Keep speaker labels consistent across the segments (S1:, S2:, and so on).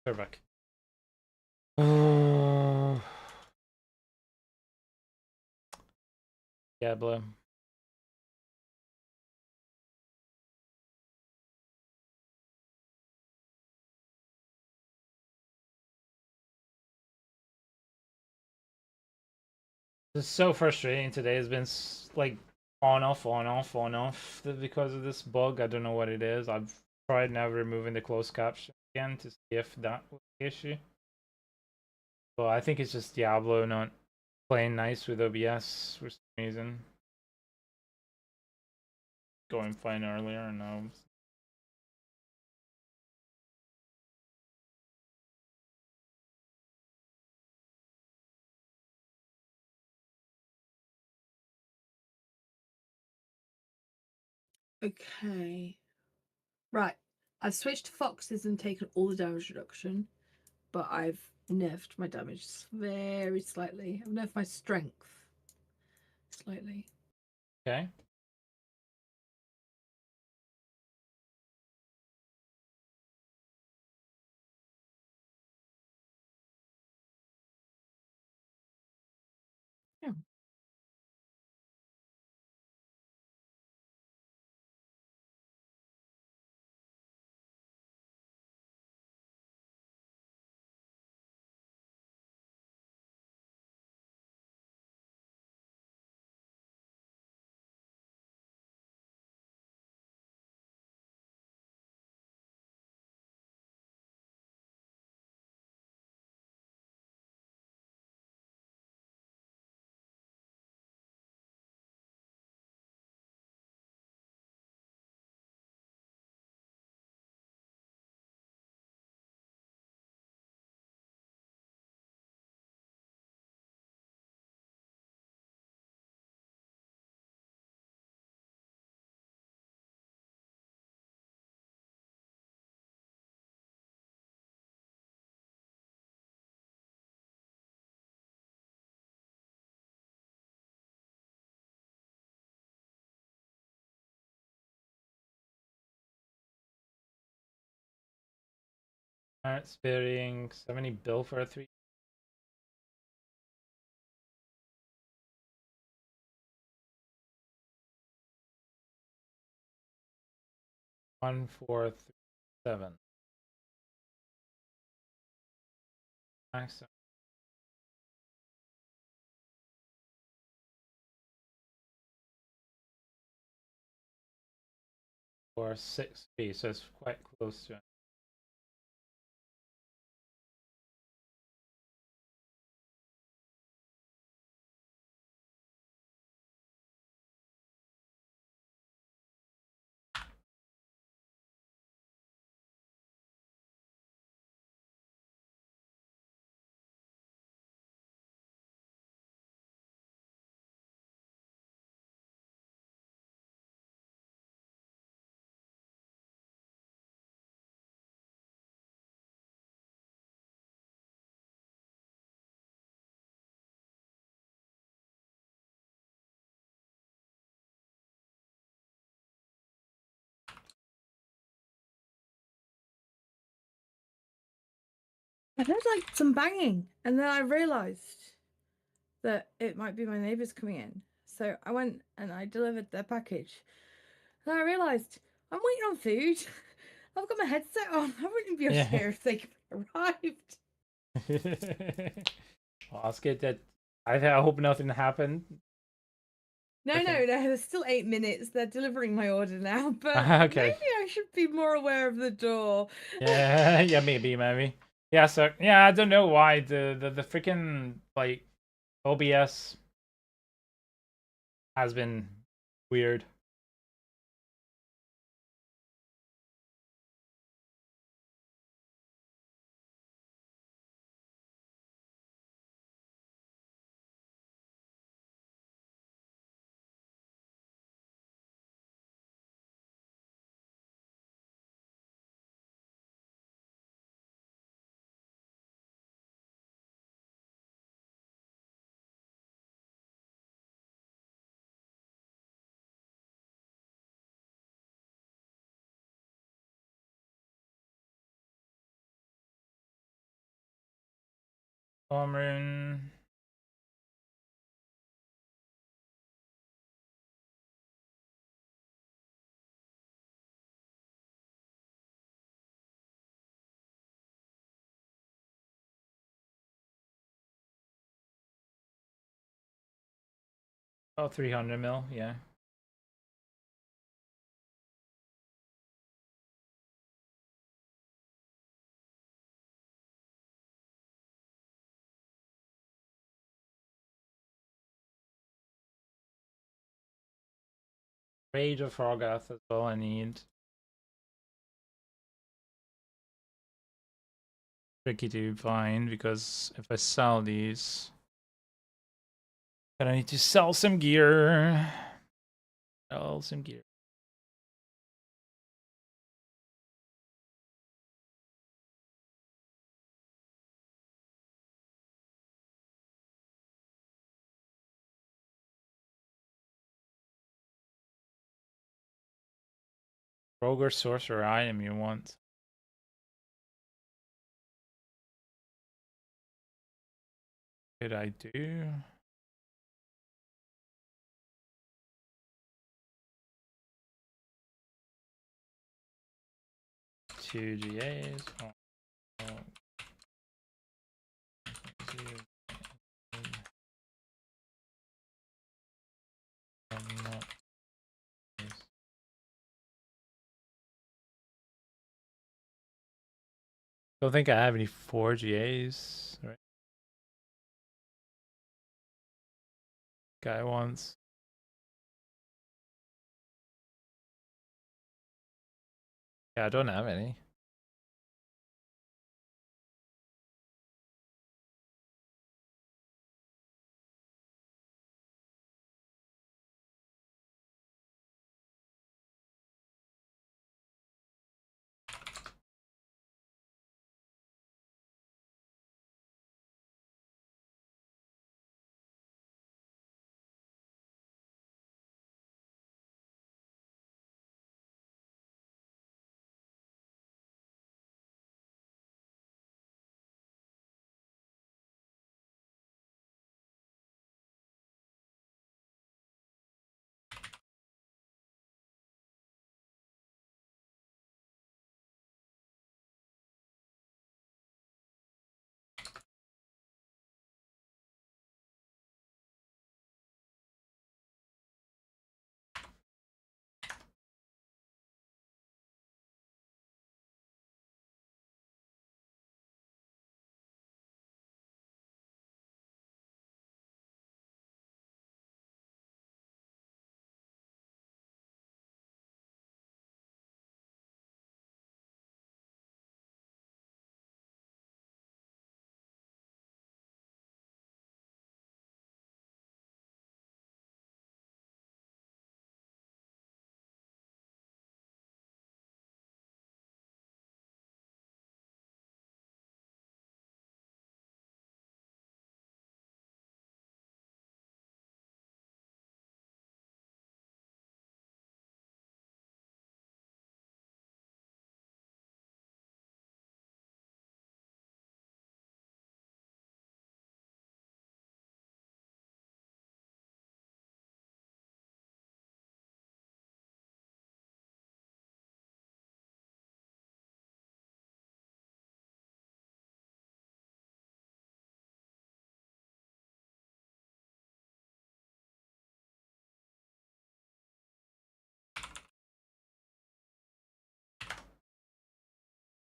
S1: We're back. Oh, Diablo. It's so frustrating today. It's been like on off, on off, on off because of this bug. I don't know what it is. I've tried now removing the closed caption again to see if that was the issue. But I think it's just Diablo not playing nice with OBS for some reason. Going fine earlier and now.
S2: Okay. Right. I've switched to foxes and taken all the damage reduction, but I've nerfed my damage very slightly. I've nerfed my strength slightly.
S1: Okay.
S2: Yeah.
S1: Alright, sparing 70 bill for a 3. 1437. Max for 6B, so it's quite close to it.
S2: I heard like some banging, and then I realised that it might be my neighbours coming in. So I went and I delivered their package. And I realised I'm waiting on food. I've got my headset on. I wouldn't be able to
S1: Yeah.
S2: hear if they arrived.
S1: Well, that's good that I hope nothing happened.
S2: No, there's still 8 minutes. They're delivering my order now, but
S1: Okay.
S2: maybe I should be more aware of the door.
S1: Yeah, yeah, maybe. Yeah, so yeah, I don't know why the freaking like OBS has been weird. Rune. About 300 mil, yeah. Rage of Rogath is all I need. Tricky to find because if I sell these, then I need to sell some gear. Sell some gear. Rogue or sorcerer item you want. Could I do? Two GAs. Don't think I have any 4 GAs. Right. Guy wants. Yeah, I don't have any.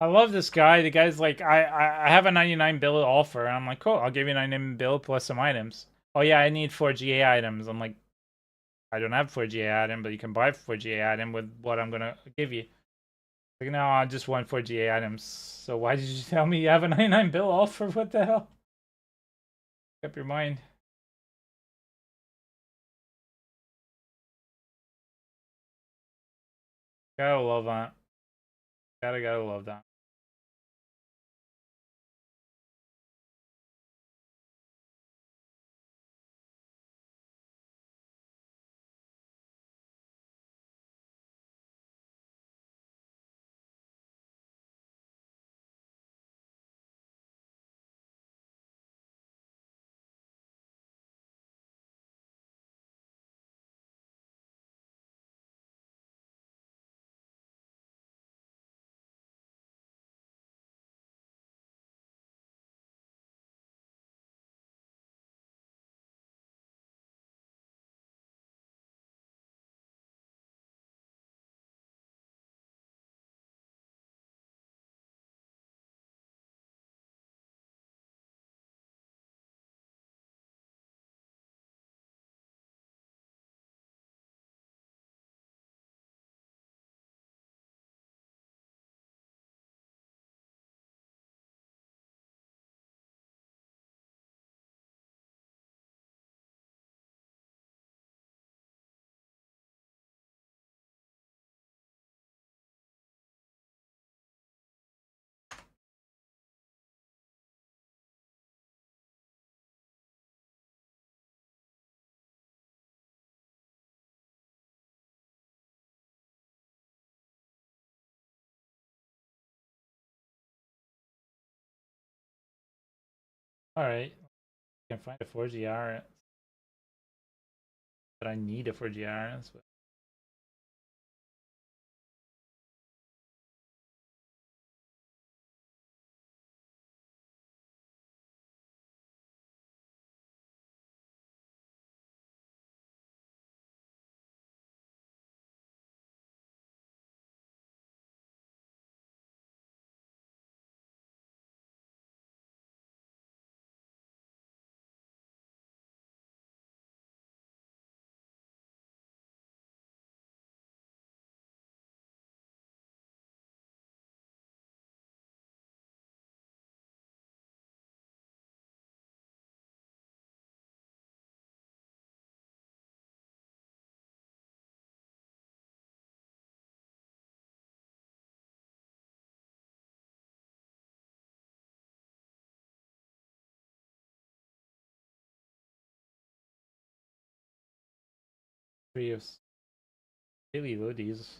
S1: I love this guy. The guy's like, I have a 99 bill offer. And I'm like, cool, I'll give you 99 bill plus some items. Oh yeah, I need 4 GA items. I'm like, I don't have 4 GA item, but you can buy 4 GA item with what I'm gonna give you. Like, no, I just want 4 GA items. So why did you tell me you have a 99 bill offer? What the hell? Make up your mind. Gotta love that. Gotta love that. Alright. I can find a 4GR that I need a 4GR. But... Three of really low these.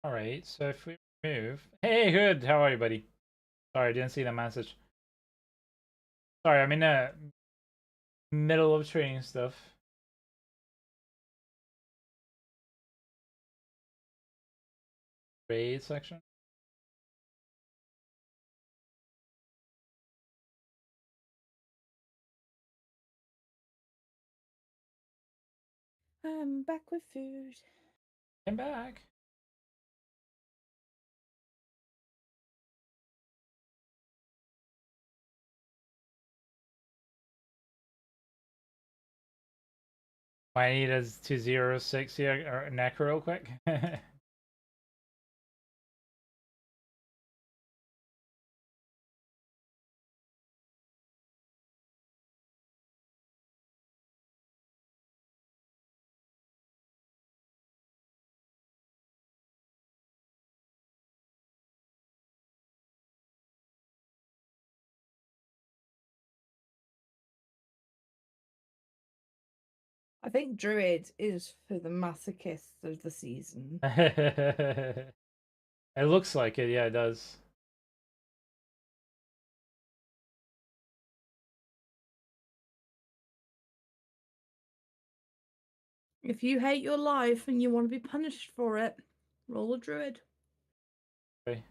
S1: Alright, so if we remove... Hey, Hood! How are you, buddy? Sorry, I didn't see the message. Sorry, I'm in the middle of training stuff. Raid section.
S2: I'm back with food.
S1: I'm back. I need a 206 here, or neck real quick.
S2: I think Druid is for the masochists of the season.
S1: It looks like it, yeah, it does.
S2: If you hate your life and you want to be punished for it, roll a Druid.
S1: Okay.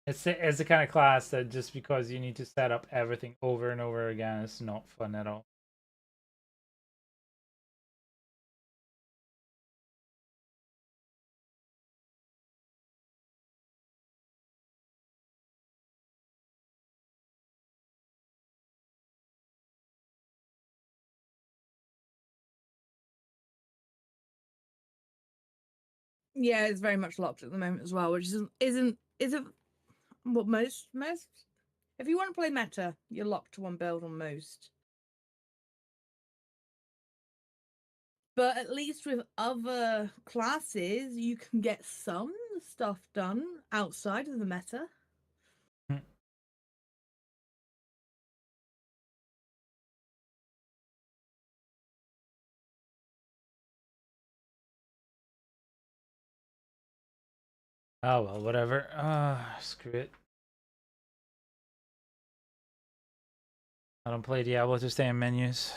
S1: It's the kind of class that just because you need to set up everything over and over again, it's not fun at all.
S2: Yeah, it's very much locked at the moment as well, which isn't what most. If you want to play meta, you're locked to one build on most. But at least with other classes, you can get some stuff done outside of the meta.
S1: Hmm. Oh well, whatever. Screw it. I don't play Diablo to stay in menus.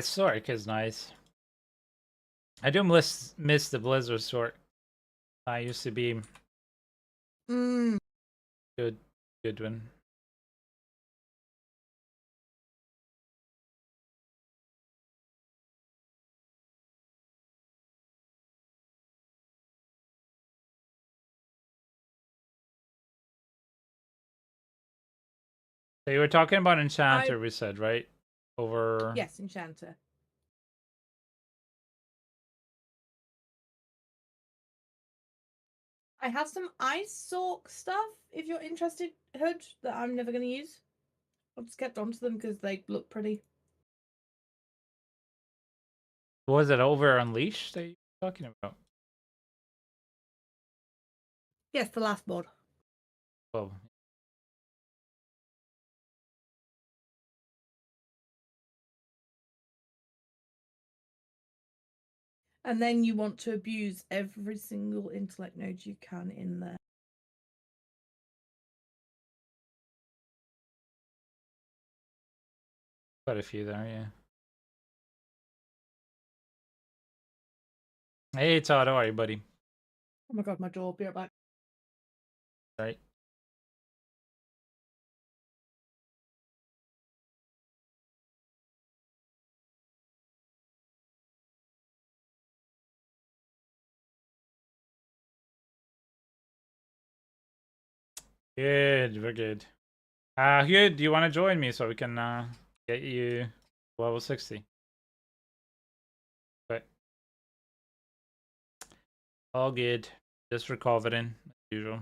S1: Sorc is nice. I do miss the Blizzard Sorc. I used to be good one. So you were talking about Enchanter, we said, right? Over.
S2: Yes, Enchanter. I have some ice Sorc stuff if you're interested, Hood, that I'm never going to use. I've just kept onto them because they look pretty.
S1: Was it over Unleashed that you were talking about?
S2: Yes, the last mod.
S1: Well,
S2: And then you want to abuse every single intellect node you can in there.
S1: quite a few there, yeah. Hey, Todd, how are you, buddy?
S2: Oh my god, my door. Be right back.
S1: Right. Good, we're good. Good. Do you want to join me so we can get you level 60? But all good. Just recovering as usual.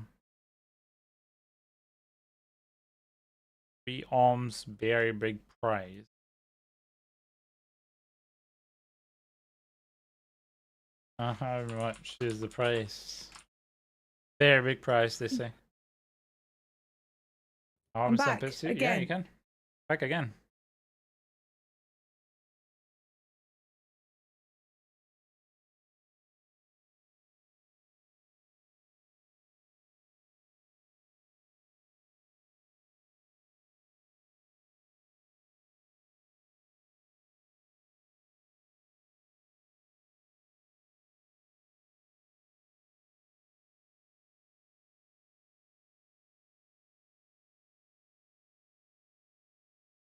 S1: 3 ohms, very big price. How much is the price? Very big price, they say.
S2: I'm
S1: Arms and
S2: back
S1: pursuit. Yeah,
S2: again.
S1: you can. Back again.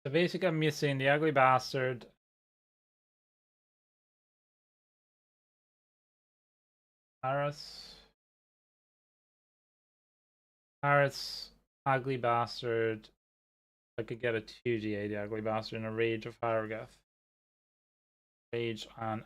S1: So basically, I'm missing the ugly bastard. Harris, ugly bastard. I could get a 2GA, the ugly bastard, and a Rage of Harrogath. Rage and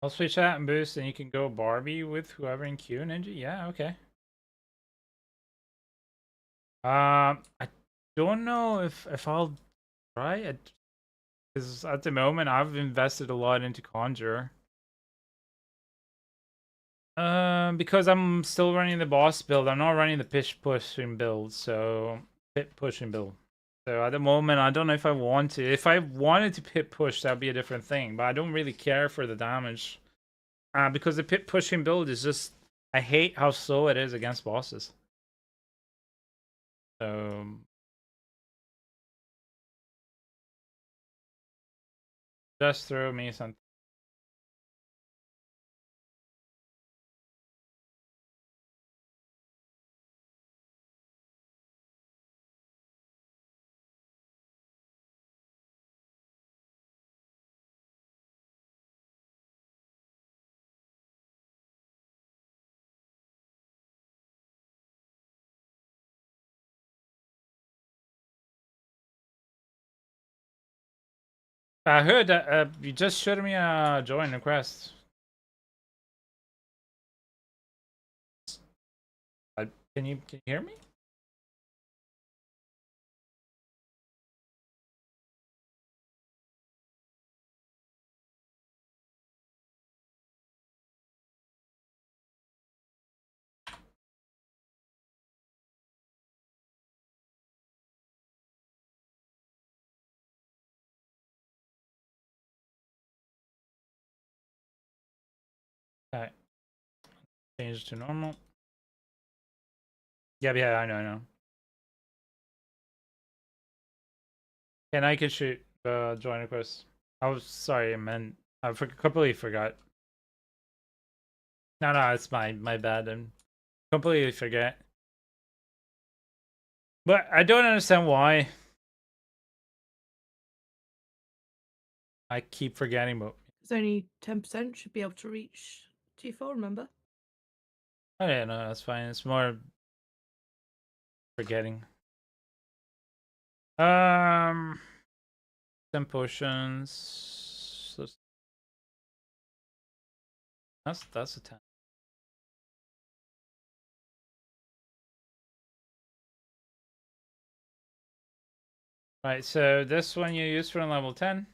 S1: I'll switch out and boost, and you can go Barbie with whoever in queue, Ninja. Yeah, okay. I don't know if I'll try it, because at the moment I've invested a lot into Conjure. Because I'm still running the boss build. I'm not running the pitch pushing build, so pit pushing build. So at the moment, I don't know if I want to. If I wanted to pit push, that'd be a different thing. But I don't really care for the damage. Because the pit pushing build is just, I hate how slow it is against bosses. So just throw me something. I heard that you just showed me a join request. Can you hear me? Alright. Change to normal. Yeah, I know. And I can shoot join request. I was sorry, I completely forgot. No, it's my bad. I completely forget. But I don't understand why I keep forgetting about.
S2: It's only 10% should be able to reach T4, remember?
S1: Oh yeah, no, that's fine. It's more forgetting. Some potions. That's a 10. Right, so this one you use from level 10.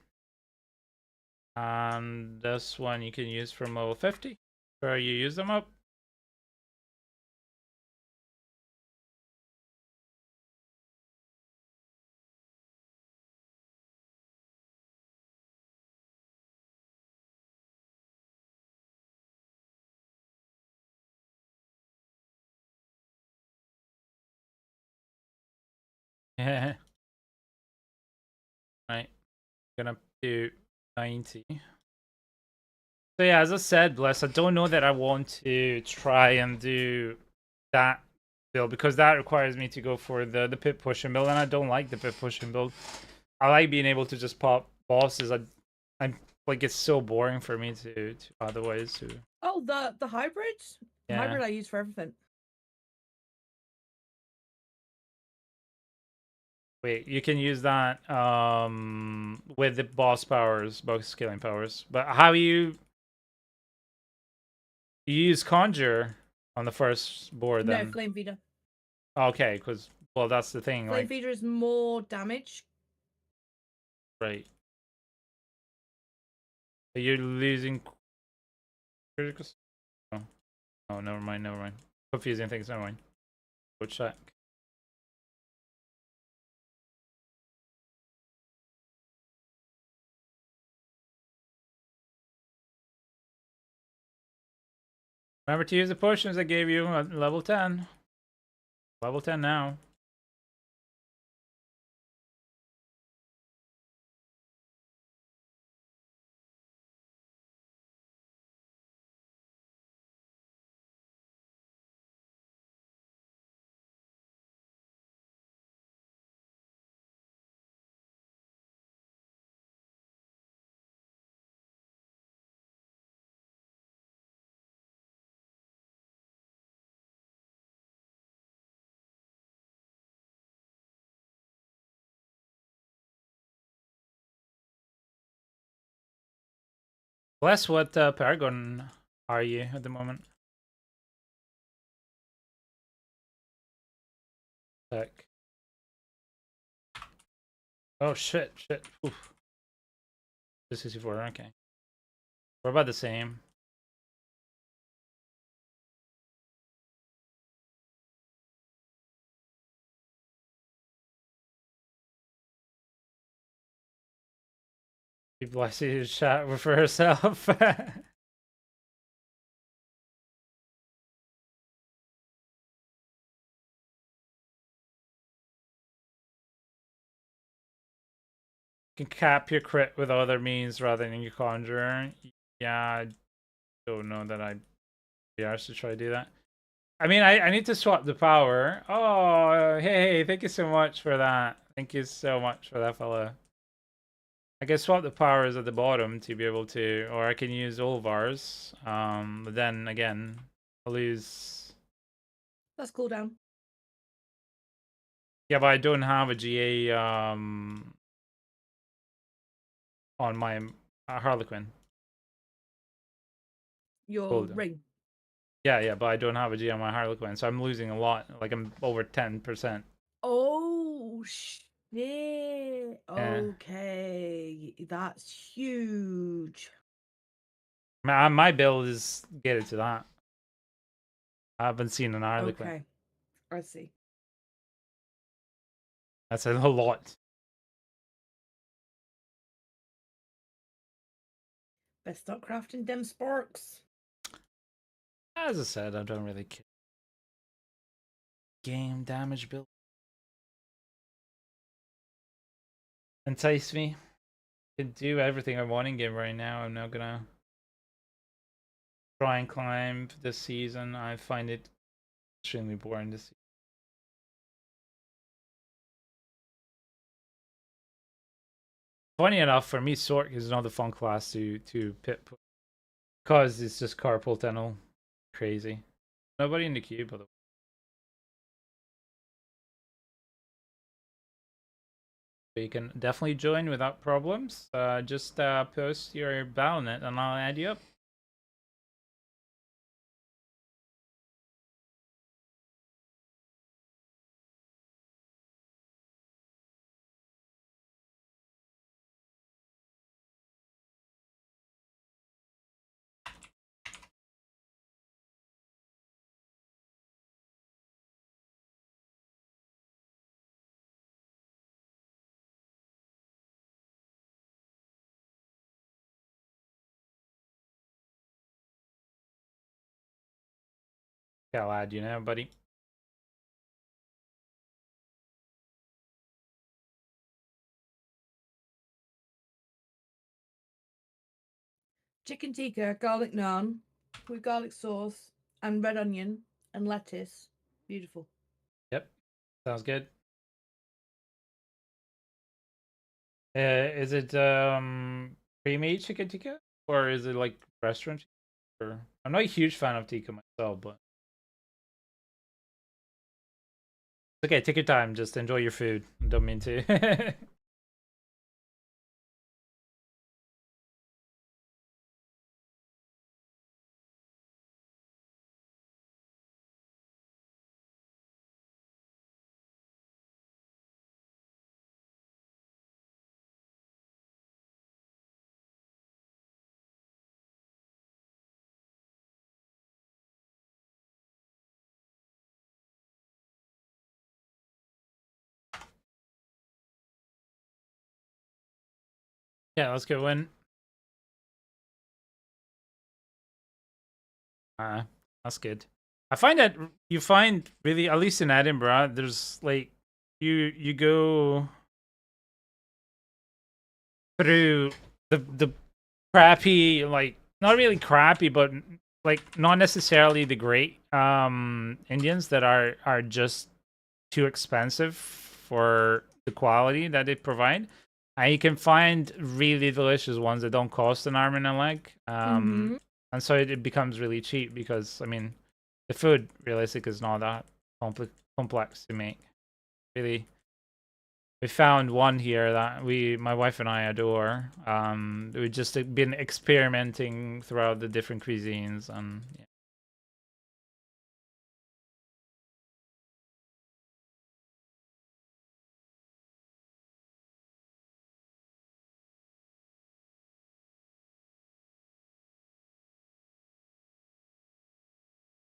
S1: And this one you can use from level 50. Where you use them up. Right, gonna do 90. So yeah, as I said, Bless, I don't know that I want to try and do that build, because that requires me to go for the pit pushing build, and I don't like the pit pushing build. I like being able to just pop bosses. I'm like, it's so boring for me to otherwise to.
S2: Oh, the hybrid? The
S1: Yeah.
S2: hybrid I use for everything.
S1: Wait, you can use that with the boss powers, boss scaling powers. But how you use Conjure on the first board
S2: No,
S1: then?
S2: Flame Feeder.
S1: Okay, because, well, that's the thing.
S2: Flame
S1: Like,
S2: Feeder is more damage.
S1: right. You're losing critical. Oh, oh, never mind. Confusing things. Never mind. Go check. Remember to use the potions I gave you at level 10. Level 10 now. Bless, what Paragon are you at the moment? Heck. Oh shit, shit. Oof. 64, okay. We're about the same. People I see who chat for herself. Can cap your crit with other means rather than your conjurer. Yeah, I don't know that I'd be asked to try to do that. I mean, I need to swap the power. Oh, hey, thank you so much for that. Thank you so much for that, fella. I can swap the powers at the bottom to be able to, or I can use Olvar's. But then again, I'll lose.
S2: That's cool down.
S1: Yeah, but I don't have a GA on my Harlequin.
S2: Your
S1: Cooldown.
S2: ring.
S1: Yeah, but I don't have a GA on my Harlequin, so I'm losing a lot. Like I'm over 10%.
S2: Oh shit.
S1: Yeah.
S2: Okay. That's huge.
S1: My build is get it to that. I haven't seen an Harlequin.
S2: Okay. I see.
S1: That's a lot.
S2: Best start crafting them sparks.
S1: As I said, I don't really care. Game damage build. Entice me. I can do everything I want in game right now. I'm not gonna try and climb this season. I find it extremely boring this season. Funny enough, for me, Sorc is not the fun class to pit because it's just carpal tunnel crazy. Nobody in the queue, by the way. You can definitely join without problems. Just post your battlenet and I'll add you up. Okay, I'll add you now, buddy.
S2: Chicken tikka, garlic naan with garlic sauce and red onion and lettuce. Beautiful.
S1: Yep, sounds good. Is it pre-made chicken tikka or is it like restaurant? Or I'm not a huge fan of tikka myself, but okay. Take your time. Just enjoy your food. Don't mean to. Yeah, let's go in. That's good. I find that you find really, at least in Edinburgh, there's like you go through the crappy, like not really crappy, but like not necessarily the great Indians that are just too expensive for the quality that they provide. And you can find really delicious ones that don't cost an arm and a leg. And so it becomes really cheap because I mean the food realistic is not that complex to make. Really we found one here that my wife and I adore. We've just been experimenting throughout the different cuisines, and yeah.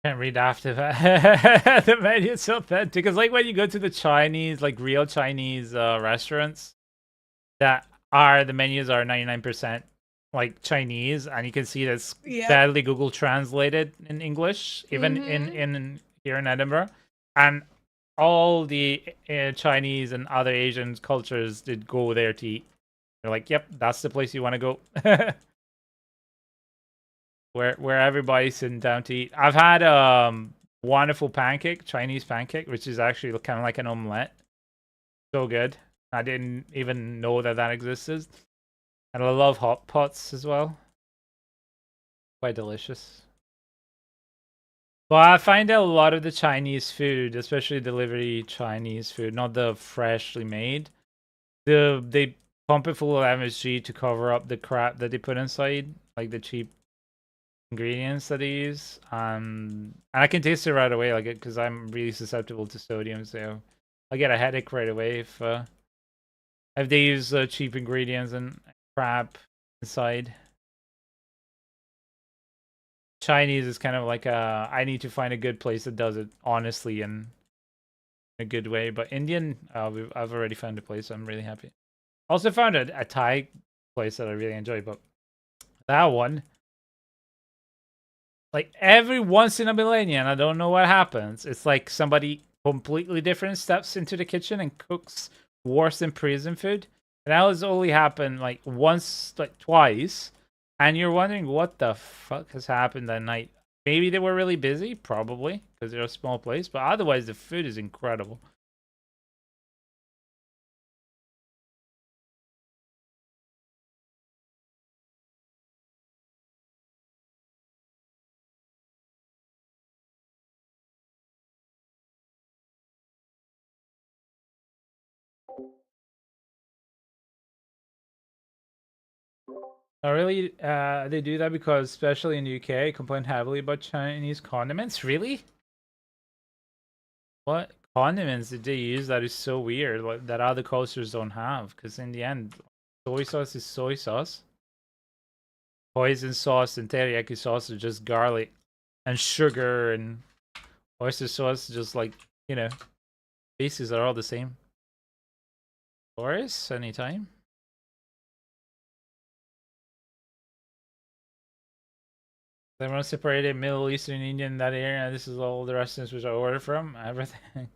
S1: Can't read after that. The menu is so authentic. Because like when you go to the Chinese, like real Chinese restaurants, that are the menus are 99% like Chinese, and you can see that's badly Google translated in English, even in here in Edinburgh, and all the Chinese and other Asian cultures did go there to eat. They're like, yep, that's the place you want to go. where everybody's sitting down to eat. I've had wonderful pancake, Chinese pancake, which is actually kind of like an omelette. So good. I didn't even know that existed. And I love hot pots as well. Quite delicious. Well, I find that a lot of the Chinese food, especially delivery Chinese food, not the freshly made, they pump it full of MSG to cover up the crap that they put inside, like the cheap ingredients that they use. And I can taste it right away, like it, because I'm really susceptible to sodium, so I get a headache right away if they use cheap ingredients and crap inside. Chinese is kind of like I need to find a good place that does it honestly and in a good way. But Indian, I've already found a place. So I'm really happy. Also found a Thai place that I really enjoy, but that one, like every once in a millennium, I don't know what happens. It's like somebody completely different steps into the kitchen and cooks worse than prison food. And that has only happened like once, like twice. And you're wondering what the fuck has happened that night. Maybe they were really busy, probably, because they're a small place. But otherwise, the food is incredible. Really, they do that because, especially in the UK, complain heavily about Chinese condiments. Really? What condiments did they use that is so weird, like, that other cultures don't have? Because in the end, soy sauce is soy sauce. Hoisin sauce and teriyaki sauce are just garlic and sugar, and oyster sauce just like, you know, bases are all the same. Boris, anytime. Everyone separated Middle Eastern, Indian, that area. This is all the restaurants which I order from. Everything.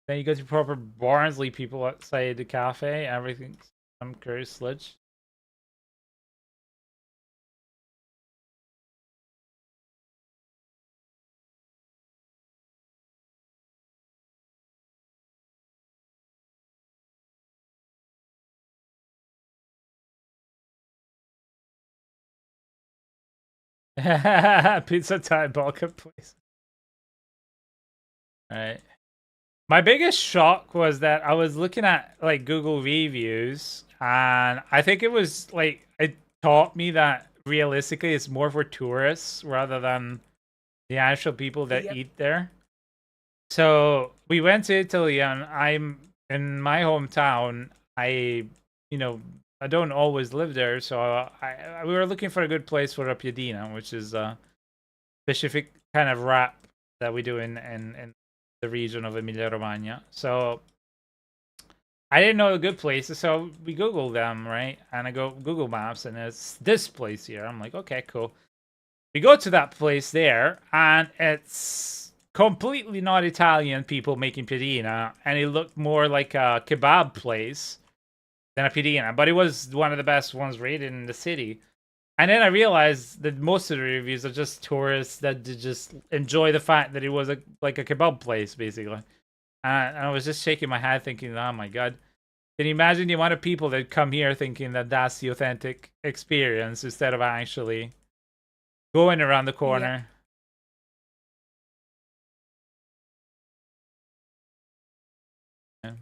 S1: Then you go to proper Barnsley people outside the cafe. Everything's some curry sludge. Pizza time bucket, please. All right. My biggest shock was that I was looking at like Google reviews, and I think it was like it taught me that realistically it's more for tourists rather than the actual people that eat there. So we went to Italy, and I'm in my hometown. You know, I don't always live there, so we were looking for a good place for a piadina, which is a specific kind of wrap that we do in the region of Emilia Romagna. So I didn't know a good places, so we Googled them, right? And I go Google Maps, and it's this place here. I'm like, okay, cool. We go to that place there, and it's completely not Italian people making piadina, and it looked more like a kebab place than a piadina, but it was one of the best ones rated in the city. And then I realized that most of the reviews are just tourists that just enjoy the fact that it was like a kebab place, basically. And I was just shaking my head thinking, oh my god. Can you imagine the amount of people that come here thinking that that's the authentic experience instead of actually going around the corner? Yeah.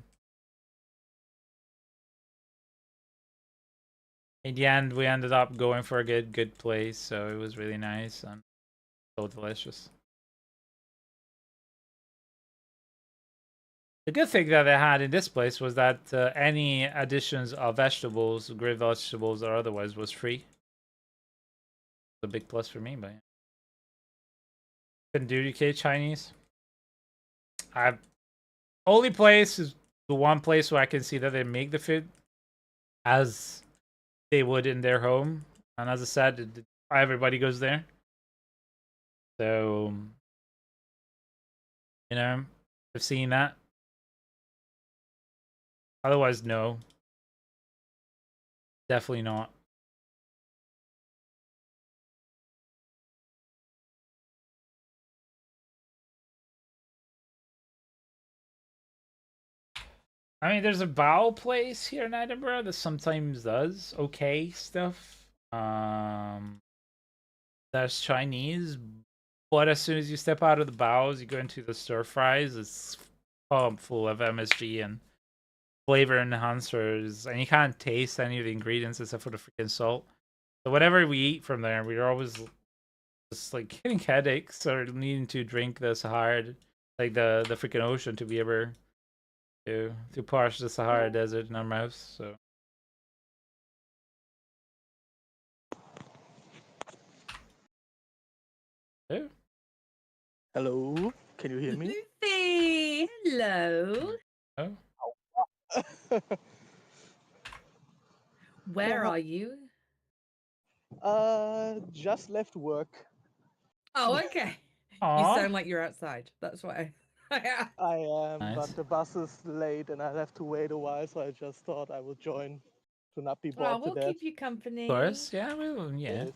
S1: in the end, we ended up going for a good place, so it was really nice and so delicious. The good thing that I had in this place was that any additions of vegetables, grilled vegetables or otherwise, was free. A big plus for me, but couldn't do UK Chinese. I only place is the one place where I can see that they make the food as they would in their home, and as I said, everybody goes there. So you know, I've seen that. Otherwise, no, definitely not. I mean, there's a bow place here in Edinburgh that sometimes does okay stuff. That's Chinese, but as soon as you step out of the bows, you go into the stir fries. It's pumped full of MSG and flavor enhancers, and you can't taste any of the ingredients except for the freaking salt. So whatever we eat from there, we're always just like getting headaches or needing to drink the Sahara, like the freaking ocean, to be able to parch the Sahara Desert in our mouths. So. Yeah.
S3: Hello, can you hear me?
S2: Lucy, hello.
S1: Oh.
S2: Where are you?
S3: Just left work.
S2: Oh, okay. You
S1: Aww.
S2: sound like you're outside. That's why.
S3: I am,
S1: Nice.
S3: but the bus is late and I have to wait a while, so I just thought I would join to not be bored
S2: We'll
S3: to death.
S2: keep you company.
S1: Of course, yeah, well, yeah.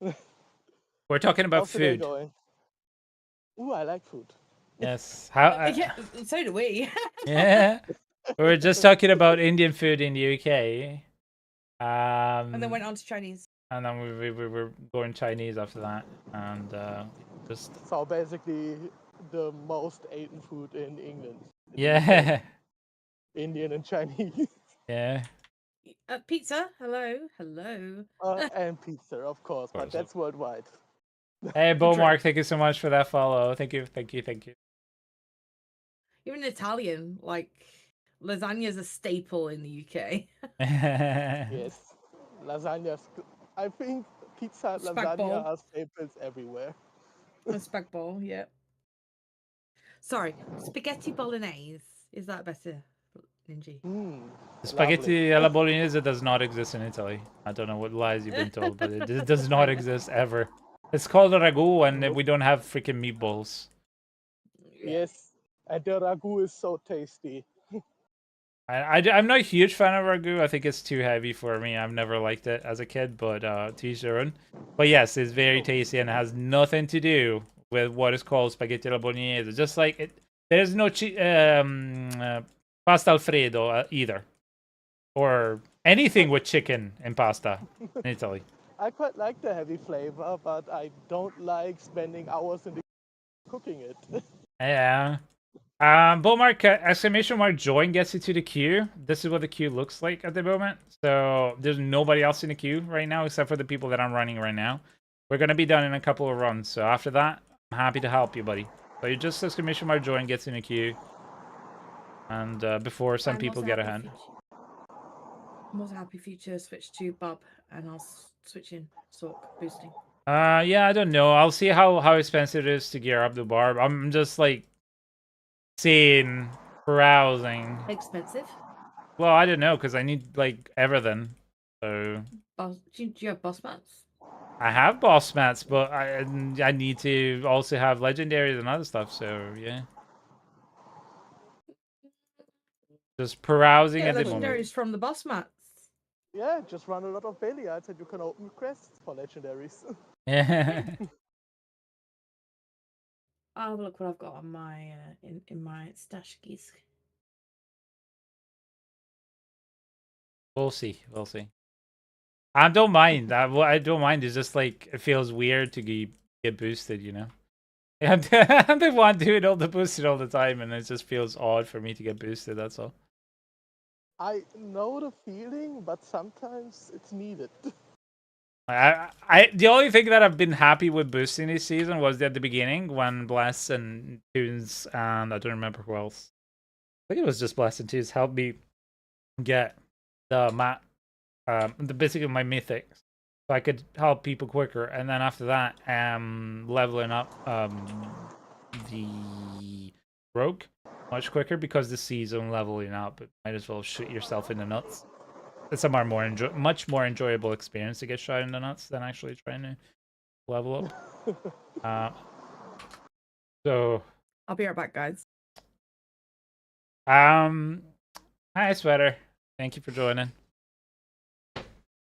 S3: Yes.
S1: We're talking about
S3: How's the day
S1: food.
S3: going? Ooh, I like food.
S1: Yes. How?
S2: Yeah, so do we.
S1: Yeah. We were just talking about Indian food in the UK.
S2: And then went on to Chinese.
S1: And then we were going Chinese after that, and just
S3: So basically, the most eaten food in England.
S1: yeah,
S3: Indian and Chinese.
S1: yeah.
S2: Pizza. Hello. Hello.
S3: And pizza, of course, but that's worldwide.
S1: Hey, Beaumark, thank you so much for that follow. Thank you.
S2: Even Italian, like lasagna is a staple in the UK.
S3: Yes, lasagna. I think pizza and lasagna
S2: Speckball.
S3: are staples everywhere.
S2: A spag bol, yeah. Sorry, spaghetti bolognese. Is that better, Ninji?
S1: Spaghetti alla bolognese does not exist in Italy. I don't know what lies you've been told, but it does not exist ever. It's called a ragu, and we don't have freaking meatballs.
S3: Yes, and the ragu is so tasty.
S1: I'm not a huge fan of ragu. I think it's too heavy for me. I've never liked it as a kid, but to each their own. But yes, it's very tasty and it has nothing to do with what is called spaghetti alla bolognese. Just like it, there's no pasta alfredo either, or anything with chicken in pasta in Italy.
S3: I quite like the heavy flavor, but I don't like spending hours in the cooking it.
S1: Yeah. Beaumark, exclamation mark join gets you to the queue. This is what the queue looks like at the moment. So there's nobody else in the queue right now except for the people that I'm running right now. We're going to be done in a couple of runs. So after that, I'm happy to help you, buddy. So you just exclamation mark join gets in the queue. And before some people get ahead.
S2: I'm also happy for you to switch to Bob and I'll switch in Sorc boosting.
S1: Yeah, I don't know. I'll see how expensive it is to gear up the barb. I'm just like seeing, browsing.
S2: Expensive?
S1: Well, I don't know because I need like everything. So
S2: do you have boss mats?
S1: I have boss mats, but I need to also have legendaries and other stuff. So yeah, just perusing at the moment.
S2: Legendaries from the boss mats.
S3: Yeah, just run a lot of Belials and you can open quests for legendaries.
S1: Yeah.
S2: I'll have a look what I've got on my in my stash keys.
S1: We'll see. We'll see. I don't mind. I don't mind. It's just like it feels weird to get boosted, you know. I'm the one doing all the boosted all the time, and it just feels odd for me to get boosted. That's all.
S3: I know the feeling, but sometimes it's needed.
S1: The only thing that I've been happy with boosting this season was at the beginning when Bless and Tunes and I don't remember who else. I think it was just Bless and Tunes helped me get the map, basically my mythics, so I could help people quicker. And then after that, leveling up the rogue much quicker because the season leveling up. It might as well shoot yourself in the nuts. It's a much more enjoyable experience to get shot in the nuts than actually trying to level up. So
S2: I'll be right back, guys.
S1: Hi Sweater. Thank you for joining.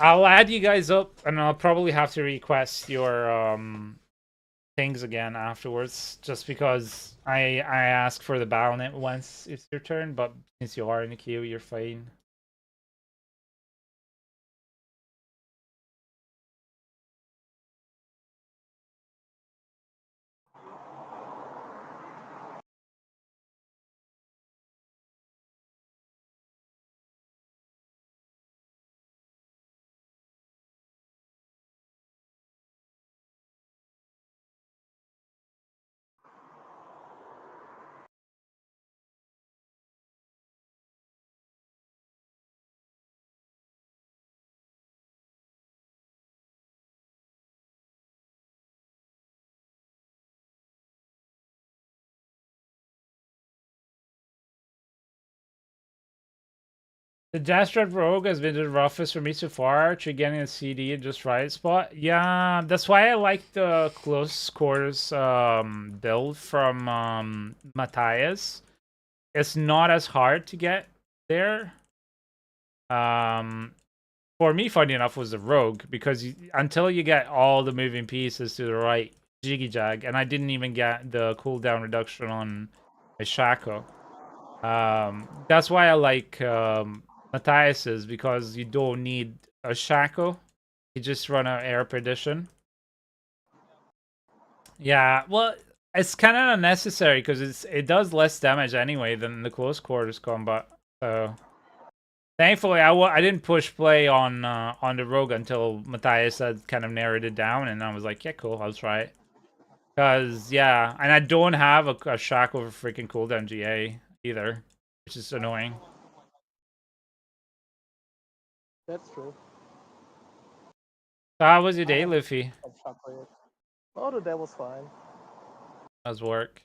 S1: I'll add you guys up and I'll probably have to request your things again afterwards just because I asked for the battlement once it's your turn, but since you are in the queue, you're fine. The Dastard Rogue has been the roughest for me so far. Getting a CD in just right spot. Yeah, that's why I like the close quarters build from Matthias. It's not as hard to get there. For me, funny enough, was the Rogue because until you get all the moving pieces to the right jiggy jag, and I didn't even get the cooldown reduction on my Shaco. That's why I like Matthias's because you don't need a Shaco. You just run an air perdition. Yeah, well, it's kind of unnecessary because it does less damage anyway than the close quarters combat. So thankfully, I didn't push play on the Rogue until Matthias had kind of narrowed it down, and I was like, yeah, cool, I'll try it. Cause yeah, and I don't have a Shaco for freaking cooldown GA either, which is annoying.
S3: That's true.
S1: So how was your day, Luffy?
S3: Oh, the day was fine.
S1: How's work?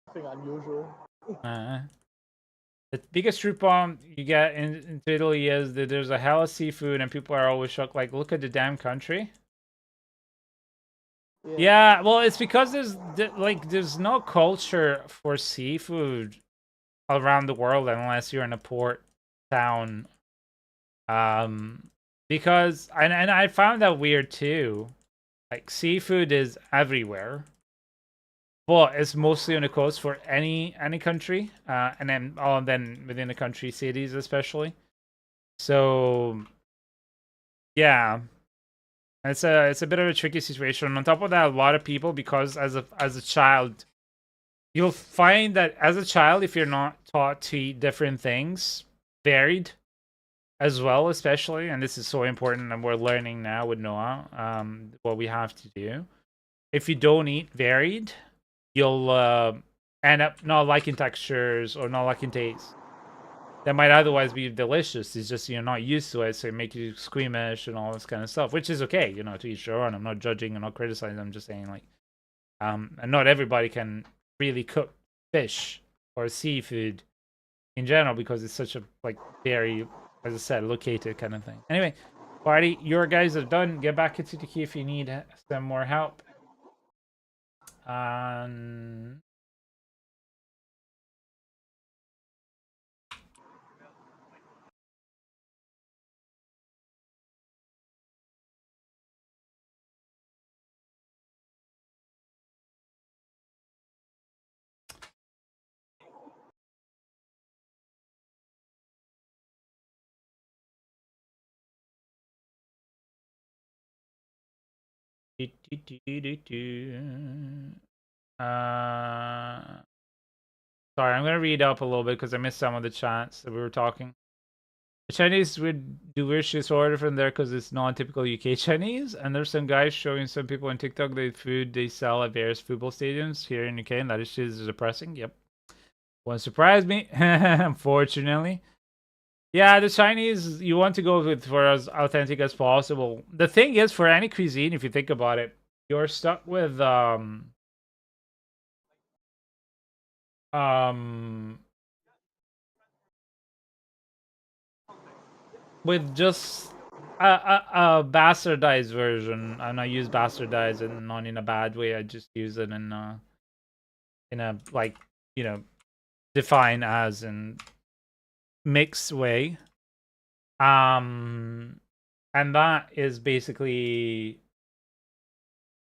S3: Nothing unusual.
S1: The biggest truth bomb you get in Italy is that there's a hell of seafood and people are always shocked, like, look at the damn country. Yeah, well, it's because there's no culture for seafood around the world unless you're in a port town. Because and I found that weird too. Like seafood is everywhere. Well, it's mostly on the coast for any country, and then within the country, cities especially. So, yeah, it's a bit of a tricky situation. On top of that, a lot of people, because as a child, you'll find that as a child, if you're not taught to eat different things, varied as well, especially, and this is so important, and we're learning now with Noah, what we have to do. If you don't eat varied, you'll end up not liking textures or not liking taste that might otherwise be delicious. It's just you're not used to it, so it makes you squeamish and all this kind of stuff, which is okay, to each their own. I'm not judging, I'm not criticizing. I'm just saying, like, and not everybody can really cook fish or seafood in general because it's such a very, as I said, located kind of thing. Anyway, party, your guys are done. Get back into the queue if you need some more help. Sorry, I'm gonna read up a little bit because I missed some of the chats that we were talking. The Chinese would do wish this order from there because it's non-typical UK Chinese, and there's some guys showing some people on TikTok the food they sell at various football stadiums here in UK, and that is just depressing. Yep, won't surprise me, unfortunately. Yeah, the Chinese you want to go with for as authentic as possible. The thing is, for any cuisine, if you think about it, you're stuck with with just a bastardized version, and I use bastardized and not in a bad way. I just use it in a like, you know, define as in mixed way. And that is basically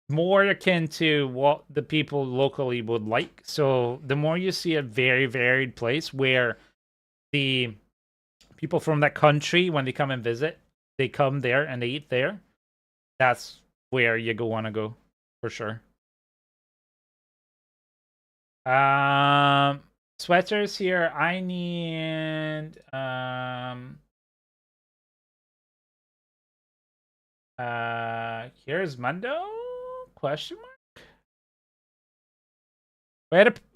S1: more akin to what the people locally would like. So the more you see a very varied place where the people from that country, when they come and visit, they come there and they eat there, that's where you want to go for sure. Sweaters here. I need here's Mundo? Question mark?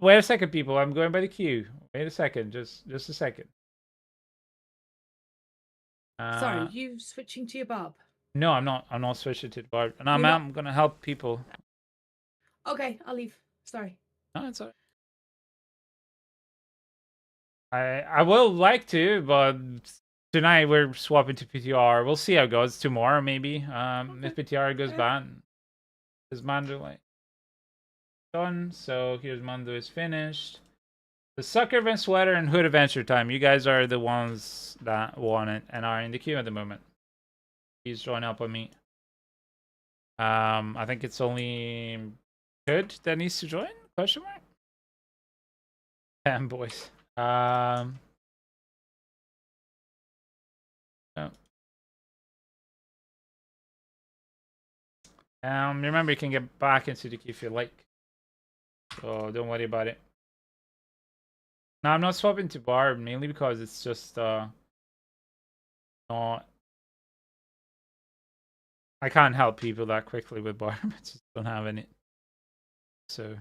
S1: Wait a second, people. I'm going by the queue. Wait a second, just a second.
S2: Sorry, you switching to your barb?
S1: No, I'm not. I'm not switching to the barb. And I'm gonna help people.
S2: Okay, I'll leave. Sorry.
S1: No, it's alright. I will like to, but tonight we're swapping to PTR. We'll see how it goes tomorrow, maybe. If PTR goes bad, is Mando like done? So here's Mando is finished. The Sucker Event Sweater and Hood Adventure Time. You guys are the ones that want it and are in the queue at the moment. Please join up on me. I think it's only Hood that needs to join? Question mark? Damn boys. Oh. Remember you can get back into the queue if you like. So don't worry about it. No, I'm not swapping to Barb mainly because it's just not. I can't help people that quickly with Barb. I just don't have any. So.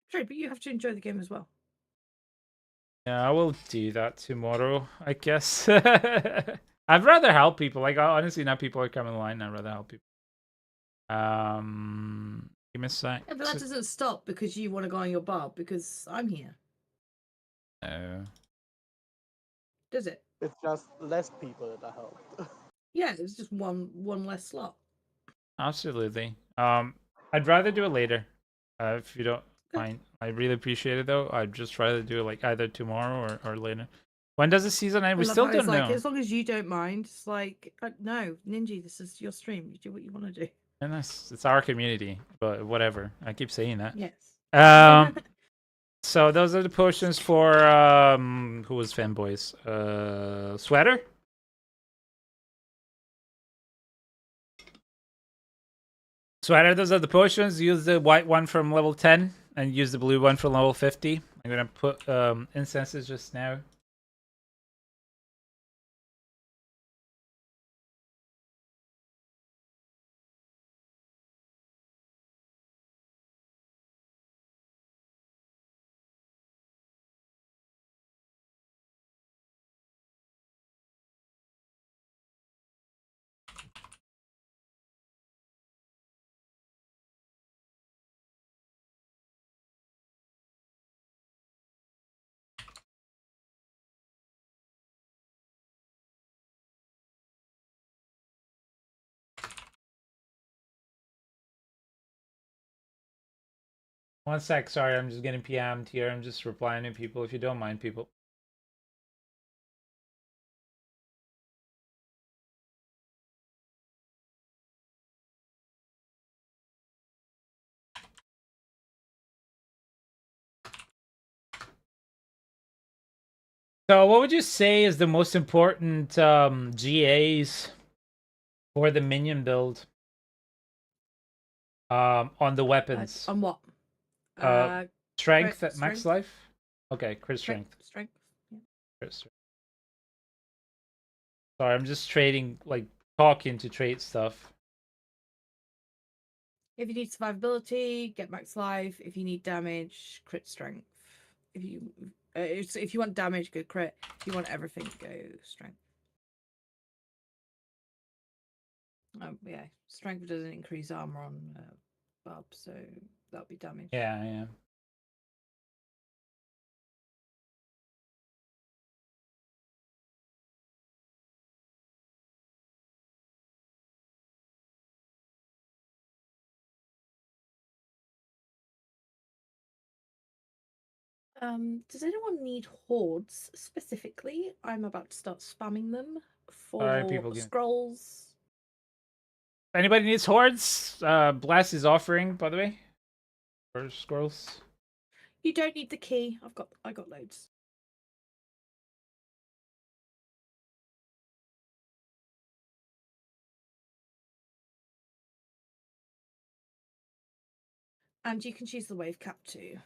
S2: True, but you have to enjoy the game as well.
S1: Yeah, I will do that tomorrow, I guess. I'd rather help people. Like honestly, now people are coming online. I'd rather help people. Give me a sec.
S2: Yeah, but that doesn't stop because you want to go on your barb because I'm here.
S1: No.
S2: Does it?
S3: It's just less people that help.
S2: Yeah, it's just one less slot.
S1: Absolutely. I'd rather do it later, if you don't mind. I really appreciate it though. I'd just rather do it like either tomorrow or later. When does the season end? We still don't know.
S2: As long as you don't mind, it's like no, Ninja, this is your stream. You do what you want to do.
S1: And it's our community, but whatever. I keep saying that.
S2: Yes.
S1: So those are the potions for who was fanboys? Sweater. Sweater, those are the potions. Use the white one from level 10 and use the blue one from level 50. I'm gonna put incenses just now. One sec, sorry, I'm just getting PM'd here. I'm just replying to people, if you don't mind, people. So what would you say is the most important GAs for the minion build? On the weapons.
S2: On what?
S1: Strength at max life. Okay, crit strength.
S2: Strength. Yeah.
S1: Crit strength. Sorry, I'm just trading, like, talking to trade stuff.
S2: If you need survivability, get max life. If you need damage, crit strength. If you want damage, go crit. If you want everything, go strength. Yeah, strength doesn't increase armor on Bob, so that'll be damage.
S1: Yeah, yeah.
S2: Does anyone need hordes specifically? I'm about to start spamming them
S1: Sorry,
S2: for
S1: people can...
S2: scrolls.
S1: Anybody needs hordes? Blast is offering, by the way, for scrolls.
S2: You don't need the key. I got loads. And you can choose the wave cap too.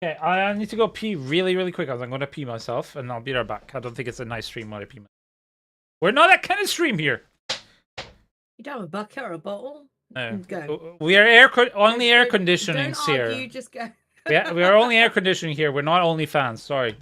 S1: Okay, I need to go pee really, really quick. I'm going to pee myself, and I'll be right back. I don't think it's a nice stream while I pee myself. We're not that kind of stream here.
S2: You don't have a bucket or a bottle?
S1: No.
S2: Go.
S1: We are only air conditioning here.
S2: Don't argue, just go.
S1: we are only air conditioning here. We're not only fans. Sorry.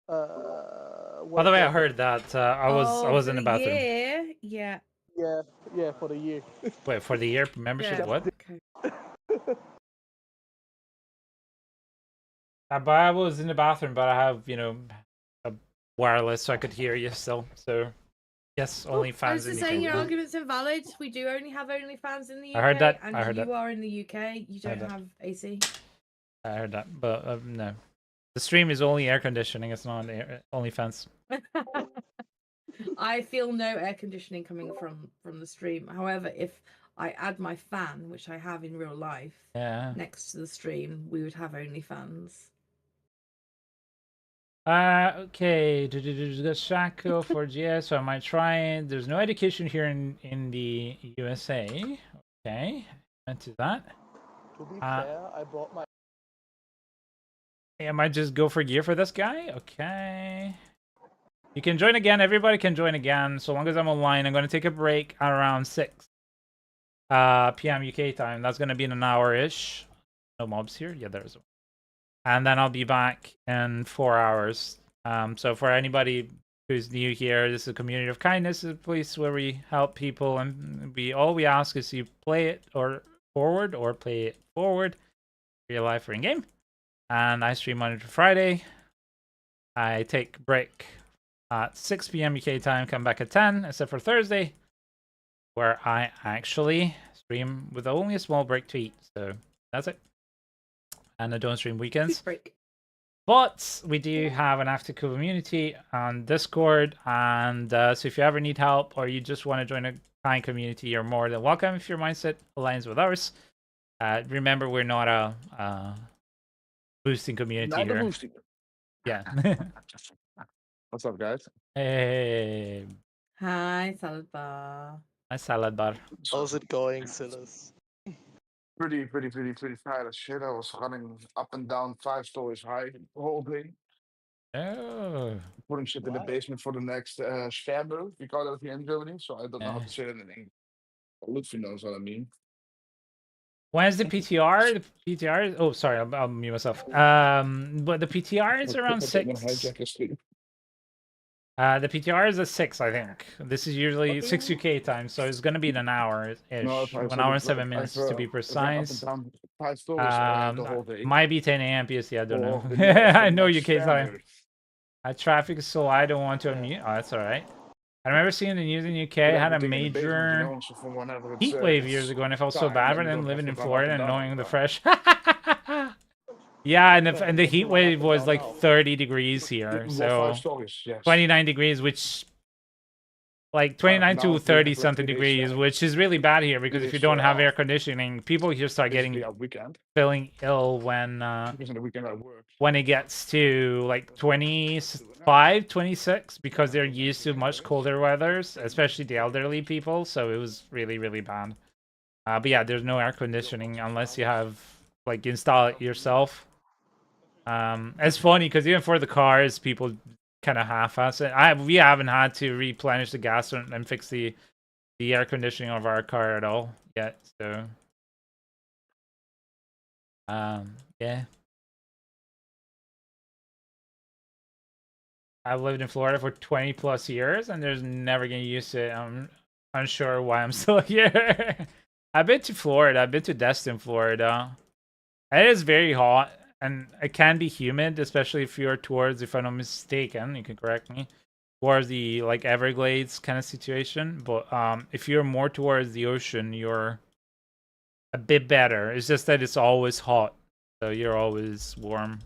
S1: By the way, I heard that I was in the bathroom.
S2: Yeah.
S3: Yeah, for the year.
S1: Wait, for the year membership?
S2: Yeah.
S1: What?
S2: Okay.
S1: But I was in the bathroom, but I have, you know, a wireless, so I could hear you still. So, yes, only
S2: I
S1: fans
S2: was
S1: in
S2: just
S1: the
S2: saying your
S1: UK.
S2: argument's invalid. We do only have OnlyFans in the UK.
S1: I heard that.
S2: And
S1: I heard
S2: you
S1: that.
S2: are in the UK. You don't have AC.
S1: I heard that, but no. The stream is only air conditioning. It's not only fans.
S2: I feel no air conditioning coming from the stream. However, if I add my fan, which I have in real life, next to the stream, we would have OnlyFans.
S1: Okay. The Shaco for GS, so I might try it. There's no education here in the USA. Okay. Went to that.
S3: To be fair, I brought my...
S1: I might just go for gear for this guy. Okay. You can join again. Everybody can join again. So long as I'm online. I'm going to take a break around 6 p.m. UK time. That's going to be in an hour-ish. No mobs here. Yeah, there's one. And then I'll be back in 4 hours. So for anybody who's new here, this is a community of kindness. It's a place where we help people. And all we ask is you play it or forward or play it forward. Real life or in-game. And I stream Monday to Friday. I take a break at 6 p.m. UK time, come back at 10, except for Thursday, where I actually stream with only a small break to eat. So that's it. And I don't stream weekends.
S2: Break.
S1: But we do have an active community on Discord, and so if you ever need help or you just want to join a kind community, you're more than welcome if your mindset aligns with ours. Remember, we're not a boosting community
S4: Not the
S1: here.
S4: boosting.
S1: Yeah.
S4: What's up, guys?
S1: Hey,
S2: Hi, salad bar.
S1: my salad bar.
S3: How's it going, Silas?
S4: Pretty tired as shit. I was running up and down 5 stories high the whole day,
S1: Oh.
S4: putting shit in the
S3: Why?
S4: basement for the next Sperrmüll. We call it here in Germany, so I don't know how
S1: Yeah.
S4: to say it in English. Lutfi knows what I mean.
S1: When's the PTR? The PTR? Oh, sorry, I'll mute myself. But the PTR is around
S4: I'm gonna
S1: 6.
S4: hijack your stream.
S1: The PTR is at 6, I think. This is usually 6 UK time, so it's gonna be in an hour-ish.
S4: No, if
S1: 1 hour and 7 minutes to be
S4: I've run up
S1: precise.
S4: and down 5 stories the whole day.
S1: Might be 10 a.m. PST, I don't know.
S4: for the next-
S1: I know
S4: next
S1: UK time.
S4: Sperrmüll.
S1: Traffic is so I don't want to unmute. Oh, that's alright. I remember seeing the news in UK had a
S4: Everything in the basement, you
S1: major
S4: know, so from whenever it's,
S1: heat wave
S4: it's
S1: years ago, and I felt so
S4: time,
S1: bad
S4: then
S1: for
S4: you
S1: them
S4: don't have
S1: living
S4: to
S1: in
S4: run up
S1: Florida
S4: and
S1: and
S4: down.
S1: knowing the fresh. Yeah, and the heat wave was like 30 degrees here,
S4: Well,
S1: so
S4: 5 stories, yes.
S1: 29 degrees, which like 29
S4: now
S1: to
S4: we
S1: 30
S4: have, like,
S1: something
S4: 3 days,
S1: degrees, which is really bad here
S4: 3
S1: because if you
S4: days,
S1: don't have air
S4: off.
S1: conditioning, people here start
S4: Basically
S1: getting
S4: our weekend.
S1: feeling ill when
S4: Because on the weekend I work.
S1: it gets to like 25, 26 because they're used to much colder weathers, especially the elderly people. So it was really, really bad. But yeah, there's no air conditioning unless you have like install it yourself. It's funny because even for the cars, people kind of half-ass it. We haven't had to replenish the gas and fix the air conditioning of our car at all yet. So yeah. I've lived in Florida for 20 plus years and there's never getting used to it. I'm unsure why I'm still here. I've been to Florida. I've been to Destin, Florida. It is very hot and it can be humid, especially if you're towards, if I'm not mistaken, you can correct me, towards the like Everglades kind of situation. But if you're more towards the ocean, you're a bit better. It's just that it's always hot, so you're always warm.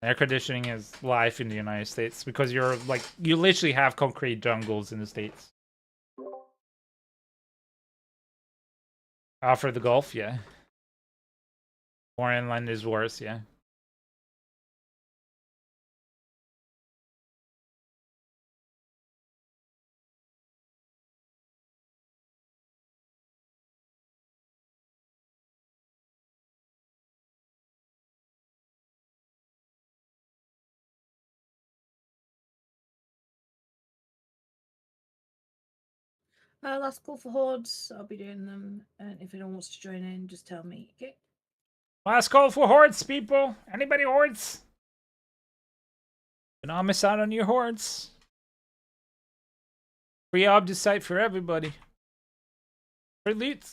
S1: Air conditioning is life in the United States because you're like you literally have concrete jungles in the States. For the Gulf, yeah. More inland is worse, yeah.
S2: Last call for hordes. I'll be doing them, and if anyone wants to join in, just tell me. Okay.
S1: Last call for hordes, people. Anybody hordes? Do not miss out on your hordes. Free object site for everybody. Free loot.